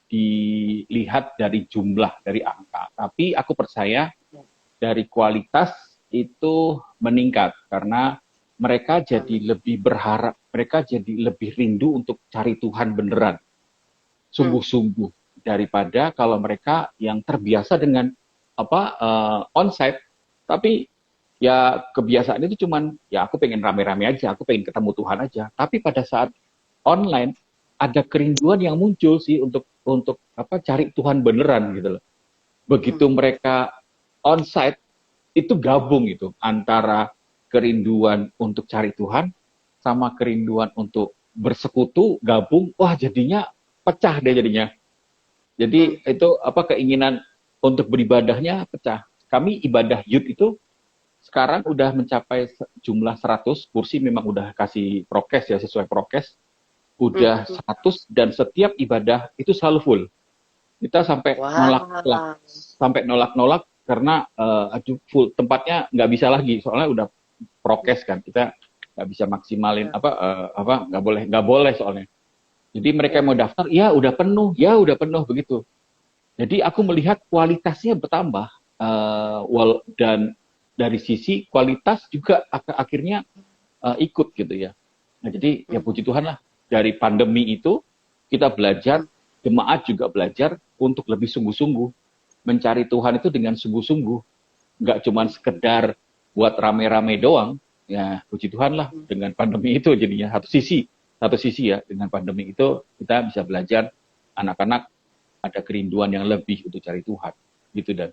dilihat dari jumlah, dari angka. Tapi aku percaya dari kualitas itu meningkat karena mereka jadi lebih berharap, mereka jadi lebih rindu untuk cari Tuhan beneran, sungguh-sungguh daripada kalau mereka yang terbiasa dengan onsite, tapi ya kebiasaan itu cuman ya aku pengen rame-rame aja, aku pengen ketemu Tuhan aja. Tapi pada saat online ada kerinduan yang muncul sih untuk cari Tuhan beneran gitu loh. Begitu mereka onsite itu gabung itu antara kerinduan untuk cari Tuhan sama kerinduan untuk bersekutu gabung, wah jadinya pecah deh jadinya. Jadi itu keinginan untuk beribadahnya pecah. Kami ibadah youth itu sekarang udah mencapai jumlah 100 kursi, memang udah kasih prokes ya, sesuai prokes. Udah 100 dan setiap ibadah itu selalu full. Kita sampai nolak karena full, tempatnya nggak bisa lagi soalnya udah prokes kan, kita nggak bisa maksimalin nggak boleh soalnya. Jadi mereka mau daftar ya udah penuh begitu. Jadi aku melihat kualitasnya bertambah dan dari sisi kualitas juga akhirnya ikut gitu ya. Nah jadi ya puji Tuhan lah, dari pandemi itu kita belajar, jemaat juga belajar untuk lebih sungguh-sungguh mencari Tuhan itu dengan sungguh-sungguh, nggak cuma sekedar buat rame-rame doang. Ya puji Tuhan lah dengan pandemi itu jadinya satu sisi ya, dengan pandemi itu kita bisa belajar anak-anak ada kerinduan yang lebih untuk cari Tuhan gitu. Dan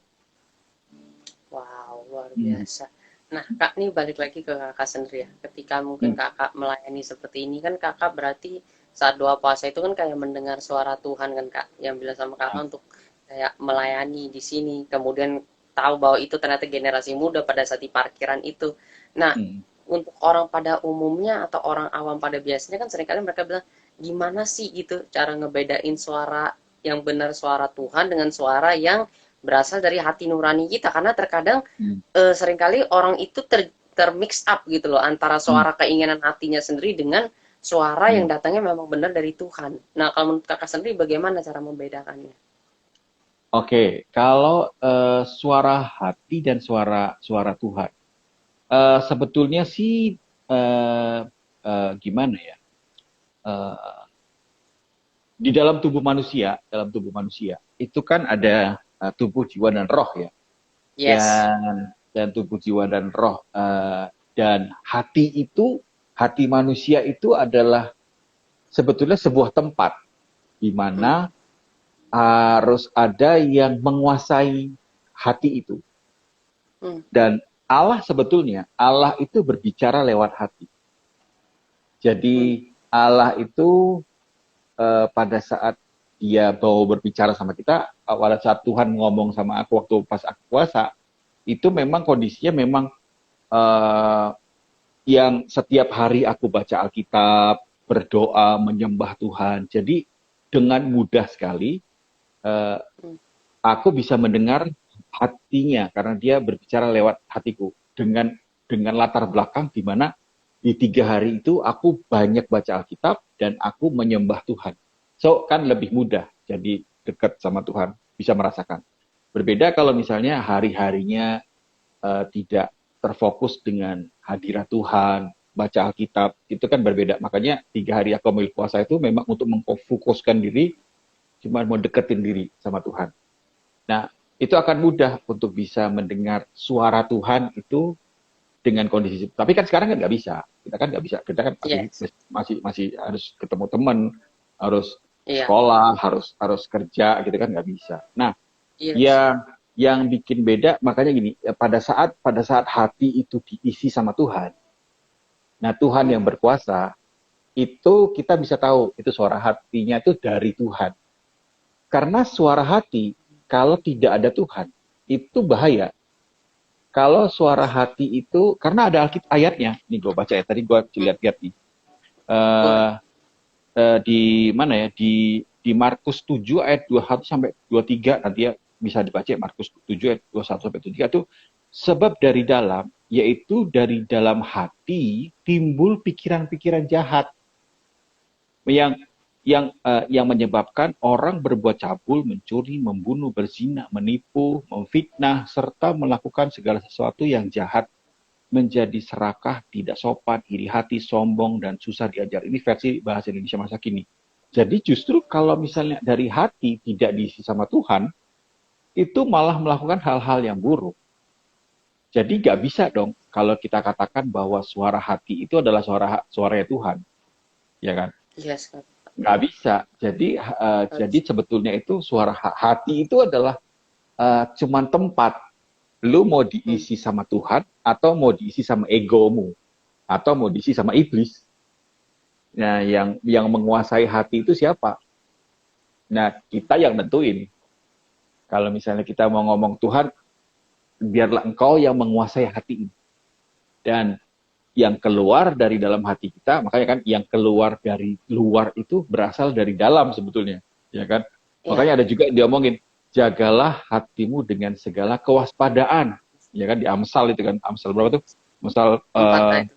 wow, luar biasa. Nah, Kak, nih balik lagi ke Kakak sendiri ya. Ketika mungkin Kakak melayani seperti ini kan, Kakak berarti saat doa puasa itu kan kayak mendengar suara Tuhan kan, Kak, yang bilang sama Kakak untuk kayak melayani di sini. Kemudian tahu bahwa itu ternyata generasi muda pada saat di parkiran itu. Nah, untuk orang pada umumnya atau orang awam pada biasanya kan seringkali mereka bilang, gimana sih gitu cara ngebedain suara yang benar suara Tuhan dengan suara yang berasal dari hati nurani kita, karena terkadang seringkali orang itu termix up gitu loh antara suara keinginan hatinya sendiri dengan suara yang datangnya memang benar dari Tuhan. Nah, kalau menurut Kakak sendiri bagaimana cara membedakannya? Oke, kalau suara hati dan suara Tuhan, sebetulnya sih gimana ya? Di dalam tubuh manusia itu kan ada tubuh, jiwa, dan roh ya. Yes. Dan tubuh, jiwa, dan roh. Dan hati manusia itu adalah sebetulnya sebuah tempat di mana harus ada yang menguasai hati itu. Dan Allah itu berbicara lewat hati. Jadi Allah itu pada saat dia mau berbicara sama kita, pada saat Tuhan ngomong sama aku waktu pas aku puasa, itu memang kondisinya memang yang setiap hari aku baca Alkitab, berdoa, menyembah Tuhan. Jadi dengan mudah sekali aku bisa mendengar hatinya karena dia berbicara lewat hatiku dengan latar belakang di mana di 3 hari itu aku banyak baca Alkitab dan aku menyembah Tuhan. So kan lebih mudah jadi dekat sama Tuhan, bisa merasakan. Berbeda kalau misalnya hari-harinya tidak terfokus dengan hadirat Tuhan, baca Alkitab, itu kan berbeda. Makanya 3 hari aku ambil puasa itu memang untuk memfokuskan diri, cuma mau deketin diri sama Tuhan. Nah, itu akan mudah untuk bisa mendengar suara Tuhan itu dengan kondisi. Tapi kan sekarang kan nggak bisa. Kita kan masih harus ketemu teman, harus sekolah, harus kerja, gitu kan nggak bisa. Nah, yang bikin beda makanya gini, pada saat hati itu diisi sama Tuhan. Nah, Tuhan yang berkuasa itu kita bisa tahu itu suara hatinya itu dari Tuhan. Karena suara hati kalau tidak ada Tuhan itu bahaya. Kalau suara hati itu, karena ada Alkitab ayatnya, nih gue baca ya, tadi gue lihat-lihat nih. Boleh. Di mana ya, di Markus 7 ayat 21 sampai 23, nanti ya bisa dibaca ya, Markus 7 ayat 21 sampai 23 itu, sebab dari dalam, yaitu dari dalam hati timbul pikiran-pikiran jahat yang yang menyebabkan orang berbuat cabul, mencuri, membunuh, berzina, menipu, memfitnah, serta melakukan segala sesuatu yang jahat, menjadi serakah, tidak sopan, iri hati, sombong, dan susah diajar. Ini versi bahasa Indonesia masa kini. Jadi justru kalau misalnya dari hati tidak diisi sama Tuhan, itu malah melakukan hal-hal yang buruk. Jadi nggak bisa dong kalau kita katakan bahwa suara hati itu adalah suaranya Tuhan, ya kan? Yes, Kak. Nggak bisa. Jadi sebetulnya itu suara hati itu adalah cuman tempat. Lu mau diisi sama Tuhan atau mau diisi sama egomu atau mau diisi sama iblis. Nah, yang menguasai hati itu siapa? Nah, kita yang nentuin. Kalau misalnya kita mau ngomong Tuhan, biarlah Engkau yang menguasai hati ini. Dan yang keluar dari dalam hati kita, makanya kan yang keluar dari luar itu berasal dari dalam sebetulnya, ya kan? Makanya ada juga diomongin, jagalah hatimu dengan segala kewaspadaan, ya kan, di Amsal itu kan, Amsal berapa tuh? Amsal 4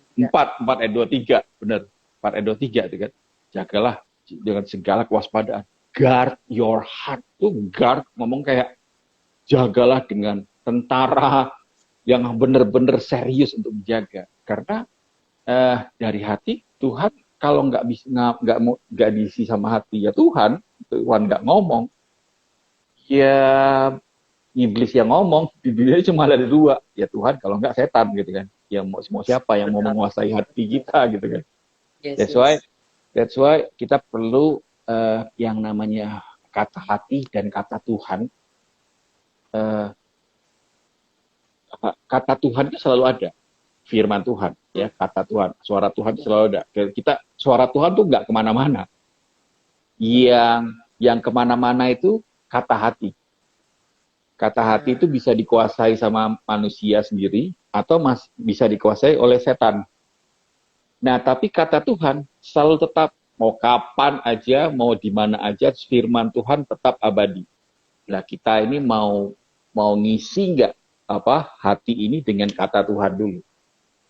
ayat 23, benar, 4 ayat 23 itu kan, jagalah dengan segala kewaspadaan, guard your heart, tuh guard ngomong kayak jagalah dengan tentara yang benar-benar serius untuk menjaga, karena dari hati Tuhan kalau nggak diisi sama hati ya Tuhan nggak ngomong, ya iblis yang ngomong di dunia cuma ada dua, ya Tuhan kalau nggak setan gitu kan, ya mau siapa yang mau menguasai hati kita gitu kan. That's why kita perlu yang namanya kata hati dan kata Tuhan. Kata Tuhan itu selalu ada, firman Tuhan, ya, kata Tuhan, suara Tuhan itu selalu ada. Kita suara Tuhan tuh nggak kemana-mana. Yang kemana-mana itu kata hati. Kata hati itu bisa dikuasai sama manusia sendiri atau bisa dikuasai oleh setan. Nah, tapi kata Tuhan selalu tetap, mau kapan aja, mau di mana aja, firman Tuhan tetap abadi. Nah, kita ini mau ngisi nggak hati ini dengan kata Tuhan dulu.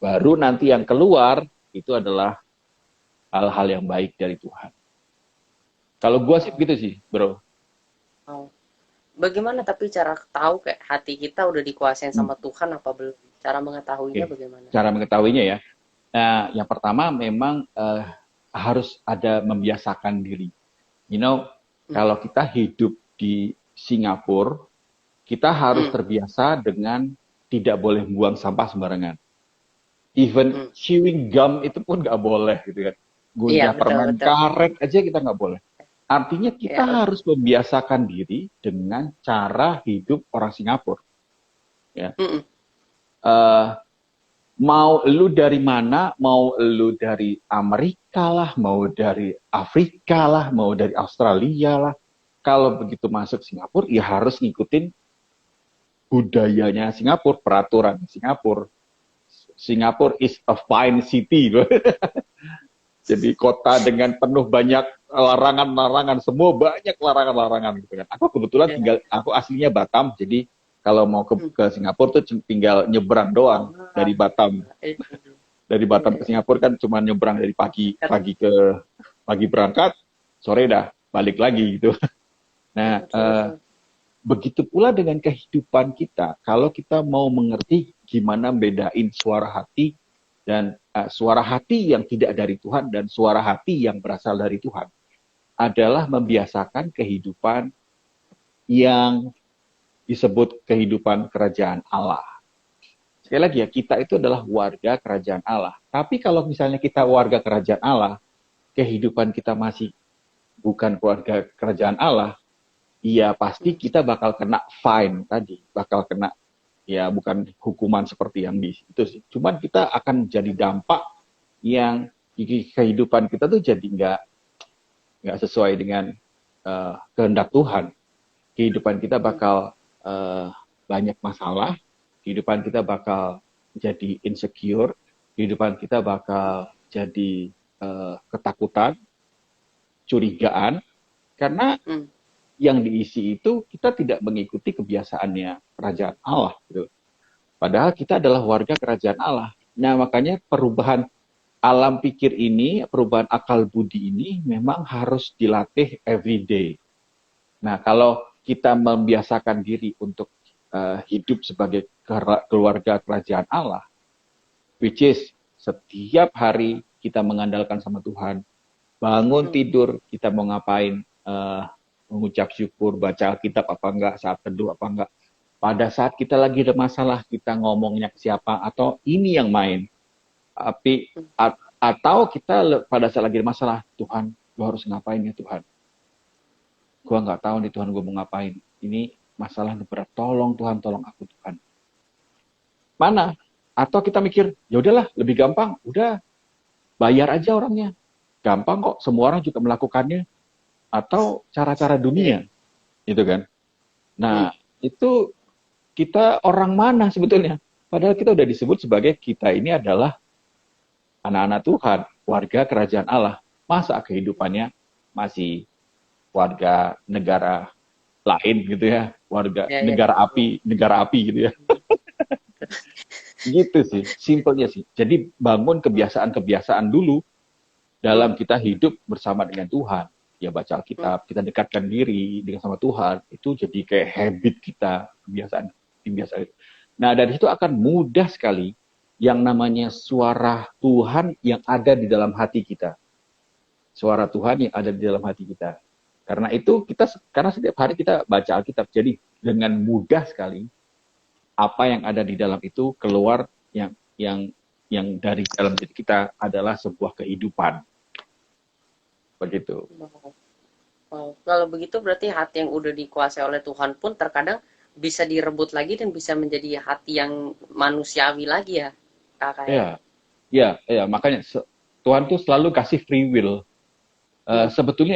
Baru nanti yang keluar itu adalah hal-hal yang baik dari Tuhan. Kalau gue sih gitu sih, bro. Bagaimana tapi cara tahu kayak hati kita udah dikuasain sama Tuhan apa belum? Cara mengetahuinya bagaimana? Cara mengetahuinya ya. Nah, yang pertama memang harus ada membiasakan diri. Kalau kita hidup di Singapura, kita harus terbiasa dengan tidak boleh buang sampah sembarangan. Even chewing gum itu pun nggak boleh gitu kan. Guna permen karet aja kita nggak boleh. Artinya kita harus membiasakan diri dengan cara hidup orang Singapura. Ya. Mau lu dari mana, mau lu dari Amerika lah, mau dari Afrika lah, mau dari Australia lah. Kalau begitu masuk Singapura, ya harus ngikutin budayanya Singapura, peraturan Singapura. Singapura is a fine city. Jadi kota dengan penuh banyak larangan-larangan, semua banyak larangan-larangan gitu kan. Aku kebetulan aku aslinya Batam, jadi kalau mau ke Singapura tuh tinggal nyebrang doang dari Batam. Dari Batam ke Singapura kan cuma nyebrang dari pagi berangkat, sore dah balik lagi gitu. Nah, begitu pula dengan kehidupan kita, kalau kita mau mengerti gimana bedain suara hati dan suara hati yang tidak dari Tuhan dan suara hati yang berasal dari Tuhan, adalah membiasakan kehidupan yang disebut kehidupan kerajaan Allah. Sekali lagi ya, kita itu adalah warga kerajaan Allah. Tapi kalau misalnya kita warga kerajaan Allah, kehidupan kita masih bukan warga kerajaan Allah, ya pasti kita bakal kena fine tadi, bakal kena ya bukan hukuman seperti yang di itu sih. Cuman kita akan jadi dampak yang di kehidupan kita tuh jadi nggak sesuai dengan kehendak Tuhan. Kehidupan kita bakal banyak masalah, kehidupan kita bakal jadi insecure, kehidupan kita bakal jadi ketakutan, curigaan, karena Hmm. yang diisi itu kita tidak mengikuti kebiasaannya kerajaan Allah gitu. Padahal kita adalah warga kerajaan Allah. Nah, makanya perubahan alam pikir ini, perubahan akal budi ini memang harus dilatih every day. Nah, kalau kita membiasakan diri untuk hidup sebagai keluarga kerajaan Allah, which is setiap hari kita mengandalkan sama Tuhan, bangun Hmm. tidur kita mau ngapain, mengucap syukur, baca Alkitab apa enggak, saat teduh apa enggak. Pada saat kita lagi ada masalah, kita ngomongnya ke siapa, atau ini yang main. Tapi, atau kita pada saat lagi ada masalah, Tuhan, gue harus ngapain ya Tuhan? Gue nggak tahu nih Tuhan, gue mau ngapain. Ini masalah berat, tolong Tuhan, tolong aku Tuhan. Mana? Atau kita mikir, ya udahlah, lebih gampang, udah bayar aja orangnya. Gampang kok, semua orang juga melakukannya. Atau cara-cara dunia, gitu kan. Nah, itu kita orang mana sebetulnya? Padahal kita udah disebut sebagai kita ini adalah anak-anak Tuhan, warga kerajaan Allah. Masa kehidupannya masih warga negara lain gitu ya, warga Ya, ya. negara api gitu ya. Gitu sih, simpelnya sih. Jadi bangun kebiasaan-kebiasaan dulu dalam kita hidup bersama dengan Tuhan. Ya baca Alkitab, kita dekatkan diri dengan sama Tuhan, itu jadi kayak habit kita, kebiasaan. Nah, dari situ akan mudah sekali yang namanya suara Tuhan yang ada di dalam hati kita. Suara Tuhan yang ada di dalam hati kita. Karena setiap hari kita baca Alkitab, jadi dengan mudah sekali apa yang ada di dalam itu keluar yang dari dalam diri kita adalah sebuah kehidupan. Begitu. Wow. Kalau begitu berarti hati yang udah dikuasai oleh Tuhan pun terkadang bisa direbut lagi dan bisa menjadi hati yang manusiawi lagi ya, kakak ya. Ya, makanya Tuhan tuh selalu kasih free will. Sebetulnya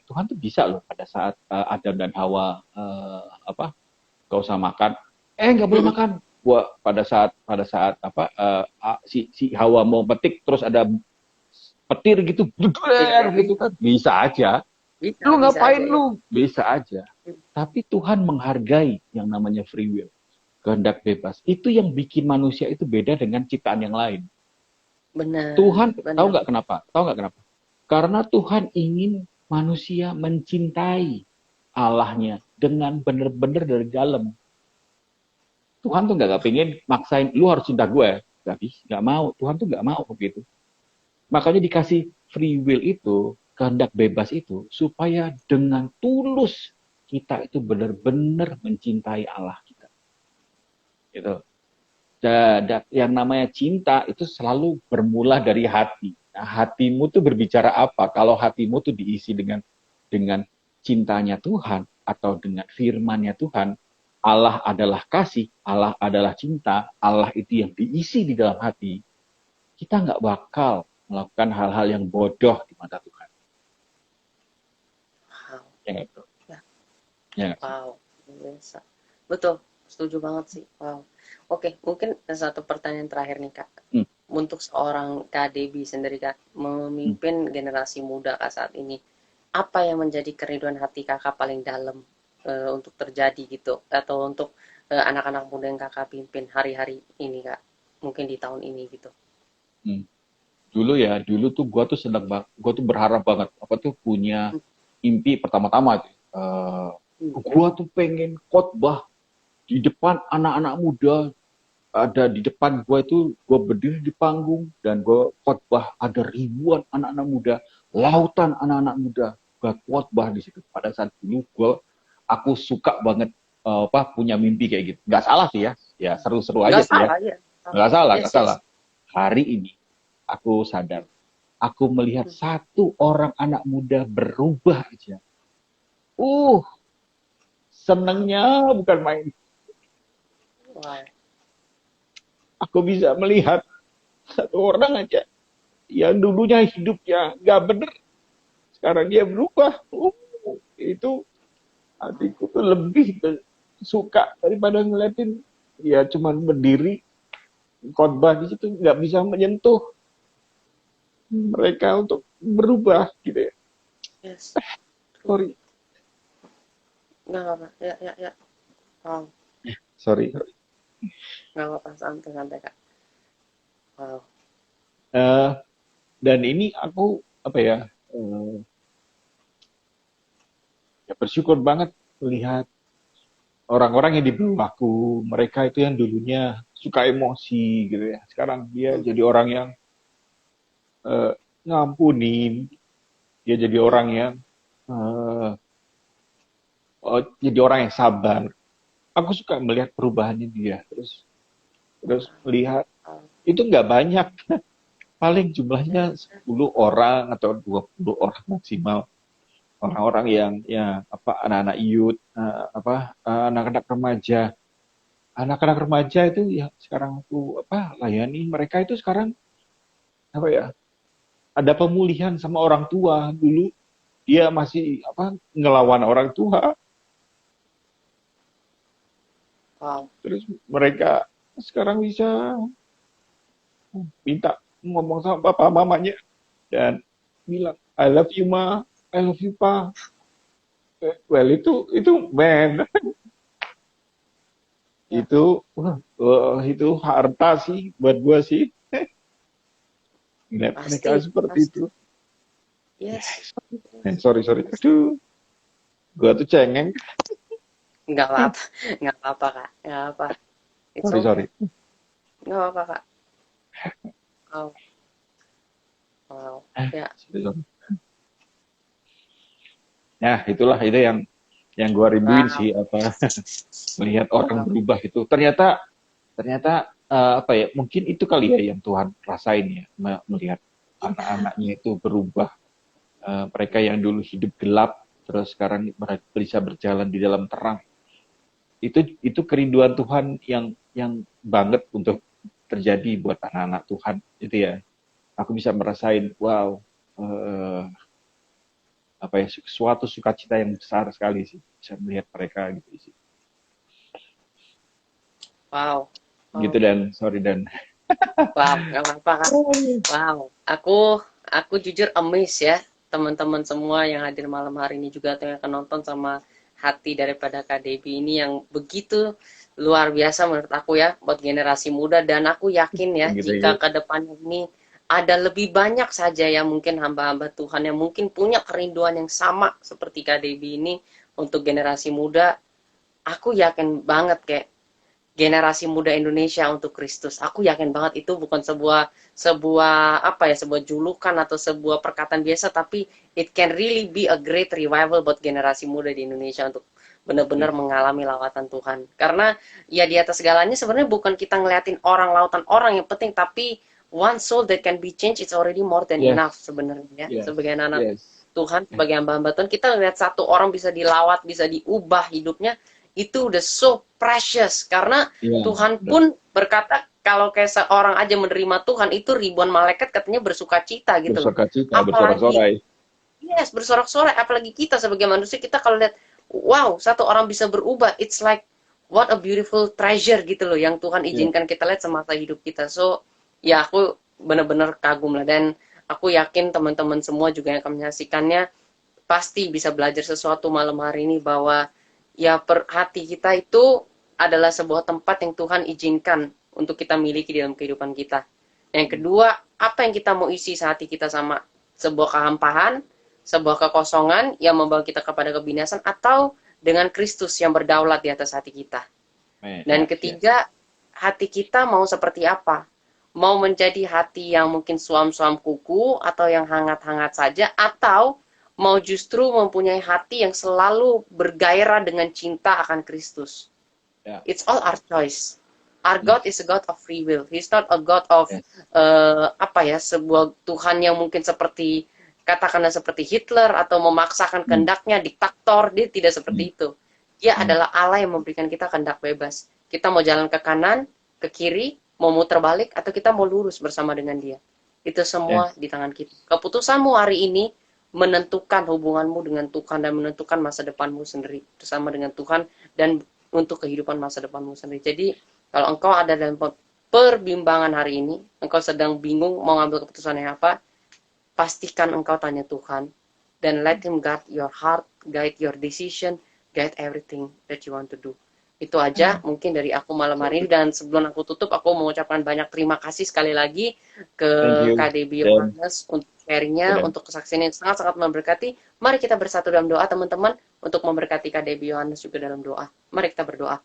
Tuhan tuh bisa loh pada saat Adam dan Hawa gak usah makan, nggak boleh makan. Gua pada saat si Hawa mau petik terus ada petir gitu, gitu kan, bisa aja. Lu ngapain aja, ya. lu? Bisa aja. Tapi Tuhan menghargai yang namanya free will, kehendak bebas. Itu yang bikin manusia itu beda dengan ciptaan yang lain. Benar. Tuhan, tahu Benar. nggak kenapa? Karena Tuhan ingin manusia mencintai Allahnya dengan benar-benar dari dalam. Tuhan tuh nggak pengen maksain, lu harus cinta gue. Nggak mau. Tuhan tuh nggak mau begitu. Makanya dikasih free will itu, kehendak bebas itu, supaya dengan tulus kita itu benar-benar mencintai Allah kita. Gitu. Yang namanya cinta itu selalu bermula dari hati. Nah, hatimu tuh berbicara apa? Kalau hatimu tuh diisi dengan cintanya Tuhan atau dengan firman-Nya Tuhan, Allah adalah kasih, Allah adalah cinta, Allah itu yang diisi di dalam hati, kita nggak bakal melakukan hal-hal yang bodoh di mata Tuhan. Wow. Ya nggak, bro? Ya. Wow. Biasa. Betul. Setuju banget sih. Wow. Oke, mungkin satu pertanyaan terakhir nih Kak. Untuk seorang Kak Debbie sendiri Kak, memimpin generasi muda Kak saat ini, apa yang menjadi kerinduan hati Kakak paling dalam untuk terjadi gitu, atau untuk anak-anak muda yang Kakak pimpin hari-hari ini Kak, mungkin di tahun ini gitu. Dulu tuh gue tuh berharap banget apa tuh punya mimpi pertama-tama tuh. Gue tuh pengen khotbah di depan anak-anak muda, ada di depan gue itu, gue berdiri di panggung dan gue khotbah, ada ribuan anak-anak muda, lautan anak-anak muda, gue khotbah di situ. Pada saat dulu aku suka banget punya mimpi kayak gitu. Gak salah sih ya seru-seru aja sih ya. Gak salah. Hari ini aku sadar, aku melihat satu orang anak muda berubah aja. Senengnya bukan main. Wow. Aku bisa melihat satu orang aja yang dulunya hidupnya nggak bener, sekarang dia berubah. Itu hatiku tuh lebih suka daripada ngeliatin ya cuman berdiri khotbah di situ, nggak bisa menyentuh mereka untuk berubah gitu ya. Yes. Sorry, Nggak apa. Ya, ya, ya. Wow. sorry. Nggak apa. Santai-santai, Kak. Wow. Eh, dan ini aku apa ya, eh, ya bersyukur banget melihat orang-orang yang di bawahku, mereka itu yang dulunya suka emosi gitu ya. Sekarang dia Hmm. jadi orang yang eh, ngampunin, dia jadi Hmm. orang yang eh, jadi orang yang sabar. Aku suka melihat perubahannya dia, terus melihat Wow. itu nggak banyak, paling jumlahnya 10 orang atau 20 orang maksimal. Orang-orang yang ya apa anak-anak youth, anak-anak remaja. Anak-anak remaja itu ya sekarang aku apa layani mereka itu sekarang apa ya, ada pemulihan sama orang tua. Dulu dia masih apa ngelawan orang tua, Wow. terus mereka sekarang bisa minta ngomong sama papa mamanya dan bilang I love you ma, I love you pa. Well itu man, Ya, itu harta sih buat gua sih. Ngeliat mereka pasti. seperti Pasti. itu. Yes. Sorry. Aduh, gua tuh cengeng. Nggak apa-apa. Nggak apa-apa, Kak. Nggak apa. It's okay. Sorry. Nggak apa-apa, Kak. Wow. Wow. Ya. Sorry. Nah, itulah itu yang gue rinduin Wow. sih apa melihat orang berubah itu. Ternyata apa ya? Mungkin itu kali ya yang Tuhan rasain ya melihat Iya. anak-anaknya itu berubah. Mereka yang dulu hidup gelap terus sekarang mereka bisa berjalan di dalam terang. Itu kerinduan Tuhan yang banget untuk terjadi buat anak-anak Tuhan itu ya. Aku bisa merasain wow, apa ya, suatu sukacita yang besar sekali sih bisa melihat mereka gitu sih. Wow. Gitu Wow. dan sorry dan Wow. Nggak apa-apa, Kak. Wow. Aku jujur amazed ya. Teman-teman semua yang hadir malam hari ini juga atau yang akan nonton sama hati daripada KDB ini yang begitu luar biasa menurut aku ya buat generasi muda dan aku yakin ya gitu jika ya. ke depannya ini ada lebih banyak saja yang mungkin hamba-hamba Tuhan yang mungkin punya kerinduan yang sama seperti KDB ini untuk generasi muda, aku yakin banget kayak generasi muda Indonesia untuk Kristus. Aku yakin banget itu bukan sebuah sebuah apa ya, sebuah julukan atau sebuah perkataan biasa, tapi it can really be a great revival buat generasi muda di Indonesia untuk benar-benar Yes. mengalami lawatan Tuhan. Karena ya di atas segalanya sebenarnya bukan kita ngeliatin orang lautan orang yang penting, tapi one soul that can be changed it's already more than enough Yes. sebenarnya ya. Yes. Sebagai anak Yes. Tuhan, sebagai hamba-hamba Tuhan, kita lihat satu orang bisa dilawat, bisa diubah hidupnya, itu udah so precious karena Iya. Tuhan pun berkata kalau kayak seorang aja menerima Tuhan itu ribuan malaikat katanya bersuka cita gitu loh. Bersukacita, Apalagi bersorak-sorai. yes bersorak-sorai apalagi kita sebagai manusia kita kalau lihat wow satu orang bisa berubah it's like what a beautiful treasure gitu loh yang Tuhan Iya. izinkan kita lihat semasa hidup kita. So ya aku benar-benar kagum lah dan aku yakin teman-teman semua juga yang akan menyaksikannya pasti bisa belajar sesuatu malam hari ini bahwa ya hati kita itu adalah sebuah tempat yang Tuhan izinkan untuk kita miliki dalam kehidupan kita. Yang kedua, apa yang kita mau isi hati kita sama sebuah kehampaan, sebuah kekosongan yang membawa kita kepada kebinasan atau dengan Kristus yang berdaulat di atas hati kita. Dan Yes. ketiga, hati kita mau seperti apa? Mau menjadi hati yang mungkin suam-suam kuku atau yang hangat-hangat saja atau mau justru mempunyai hati yang selalu bergairah dengan cinta akan Kristus. Ya. It's all our choice. Our Yes. God is a God of free will. He's not a God of Yes. apa ya sebuah Tuhan yang mungkin seperti katakanlah seperti Hitler atau memaksakan kehendaknya diktator. Dia tidak seperti itu. Dia adalah Allah yang memberikan kita kehendak bebas. Kita mau jalan ke kanan, ke kiri, mau muter balik atau kita mau lurus bersama dengan Dia. Itu semua Yes. di tangan kita. Keputusanmu hari ini menentukan hubunganmu dengan Tuhan dan menentukan masa depanmu sendiri bersama dengan Tuhan dan untuk kehidupan masa depanmu sendiri. Jadi kalau engkau ada dalam perbimbangan hari ini, engkau sedang bingung mau ngambil keputusan yang apa, pastikan engkau tanya Tuhan, dan let Him guide your heart, guide your decision, guide everything that you want to do. Itu aja mungkin dari aku malam hari ini, dan sebelum aku tutup, aku mengucapkan banyak terima kasih sekali lagi ke KDB Yohanes untuk sharingnya, untuk kesaksian yang sangat-sangat memberkati. Mari kita bersatu dalam doa, teman-teman, untuk memberkati KDB Yohanes juga dalam doa. Mari kita berdoa.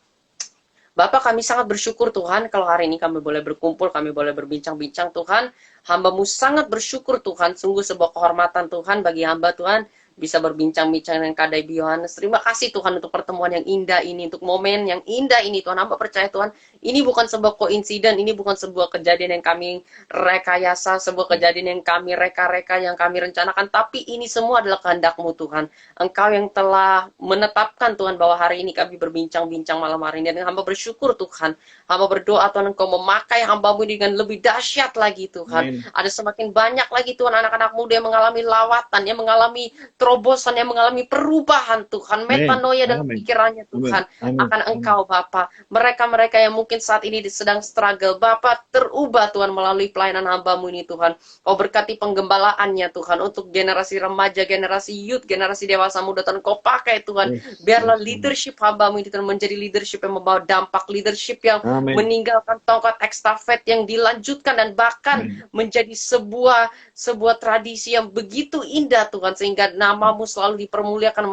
Bapak, kami sangat bersyukur Tuhan kalau hari ini kami boleh berkumpul, kami boleh berbincang-bincang Tuhan. Hamba-Mu sangat bersyukur Tuhan, sungguh sebuah kehormatan Tuhan bagi hamba Tuhan bisa berbincang-bincang dengan KDB Yohanes. Terima kasih Tuhan untuk pertemuan yang indah ini, untuk momen yang indah ini Tuhan. Hamba percaya Tuhan, ini bukan sebuah koinsiden, ini bukan sebuah kejadian yang kami rekayasa, sebuah kejadian yang kami reka-reka, yang kami rencanakan, tapi ini semua adalah kehendak-Mu Tuhan. Engkau yang telah menetapkan Tuhan bahwa hari ini kami berbincang-bincang malam hari ini, dan hamba bersyukur Tuhan. Hamba berdoa Tuhan, Engkau memakai hamba-Mu dengan lebih dahsyat lagi Tuhan. Ada semakin banyak lagi Tuhan anak-anak muda yang mengalami lawatan, yang mengalami terobosan, yang mengalami perubahan Tuhan, metanoia dalam pikirannya Tuhan akan Engkau Bapa. Mereka-mereka yang mungkin saat ini sedang struggle, Bapa, terubah Tuhan melalui pelayanan hamba-Mu ini Tuhan. Kau berkati penggembalaannya Tuhan untuk generasi remaja, generasi youth, generasi dewasa muda Tuhan. Kau pakai Tuhan, biarlah leadership hamba-Mu ini Tuhan menjadi leadership yang membawa dampak, leadership yang meninggalkan tongkat ekstafet yang dilanjutkan dan bahkan menjadi sebuah tradisi yang begitu indah Tuhan, sehingga nama-Mu selalu dipermuliakan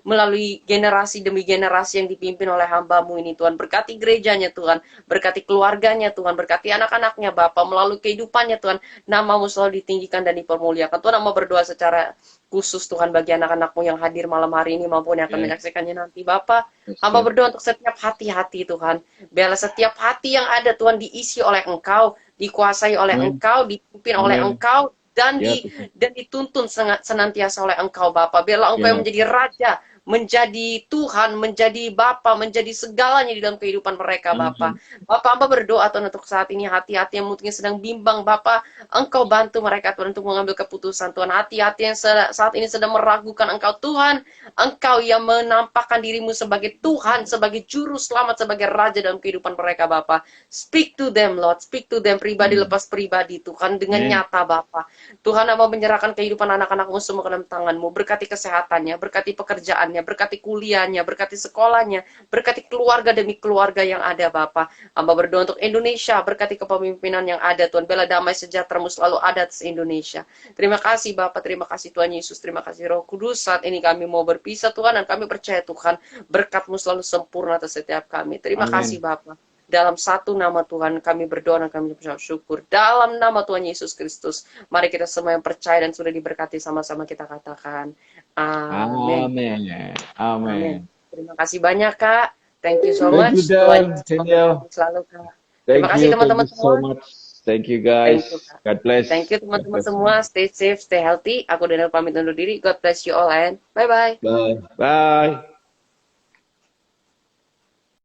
melalui generasi demi generasi yang dipimpin oleh hamba-Mu ini Tuhan. Berkati gerejanya Tuhan, berkati keluarganya Tuhan, berkati anak-anaknya Bapa, melalui kehidupannya Tuhan, nama-Mu selalu ditinggikan dan dipermuliakan Tuhan. Hamba berdoa secara khusus Tuhan bagi anak-anak-Mu yang hadir malam hari ini maupun yang akan menyaksikannya nanti Bapa. Hamba berdoa untuk setiap hati-hati Tuhan, biarlah setiap hati yang ada Tuhan diisi oleh Engkau, dikuasai oleh Engkau, dipimpin oleh Engkau, dan dituntun senantiasa oleh Engkau Bapa. Biarlah Engkau yang menjadi Raja, menjadi Tuhan, menjadi Bapa, menjadi segalanya di dalam kehidupan mereka Bapa. Bapa, hamba berdoa Tuhan untuk saat ini hati-hati yang mungkin sedang bimbang Bapa, Engkau bantu mereka Tuhan untuk mengambil keputusan Tuhan. Hati-hati yang saat ini sedang meragukan Engkau Tuhan, Engkau yang menampakkan diri-Mu sebagai Tuhan, sebagai Juru Selamat, sebagai Raja dalam kehidupan mereka Bapa. Speak to them Lord, speak to them pribadi lepas pribadi Tuhan, dengan nyata Bapa. Tuhan, hamba menyerahkan kehidupan anak-anak-Mu semua ke dalam tangan-Mu. Berkati kesehatannya, berkati pekerjaannya, berkati kuliahnya, berkati sekolahnya, berkati keluarga demi keluarga yang ada Bapa. Hamba berdoa untuk Indonesia, berkati kepemimpinan yang ada Tuhan. Bela damai sejahtera-Mu selalu ada atas Indonesia. Terima kasih Bapa, terima kasih Tuhan Yesus, terima kasih Roh Kudus. Saat ini kami mau berpisah Tuhan, dan kami percaya Tuhan, berkat-Mu selalu sempurna atas setiap kami. Terima kasih Bapa. Dalam satu nama Tuhan kami berdoa dan kami bersyukur. Dalam nama Tuhan Yesus Kristus, mari kita semua yang percaya dan sudah diberkati sama-sama kita katakan amin. Amin. Terima kasih banyak Kak. Thank you so much. Tuhan selalu Kak. Terima kasih teman-teman semua. Thank you guys. God bless. Thank you teman-teman semua. Stay safe, stay healthy. Aku Daniel pamit undur diri. God bless you all and bye-bye. Bye.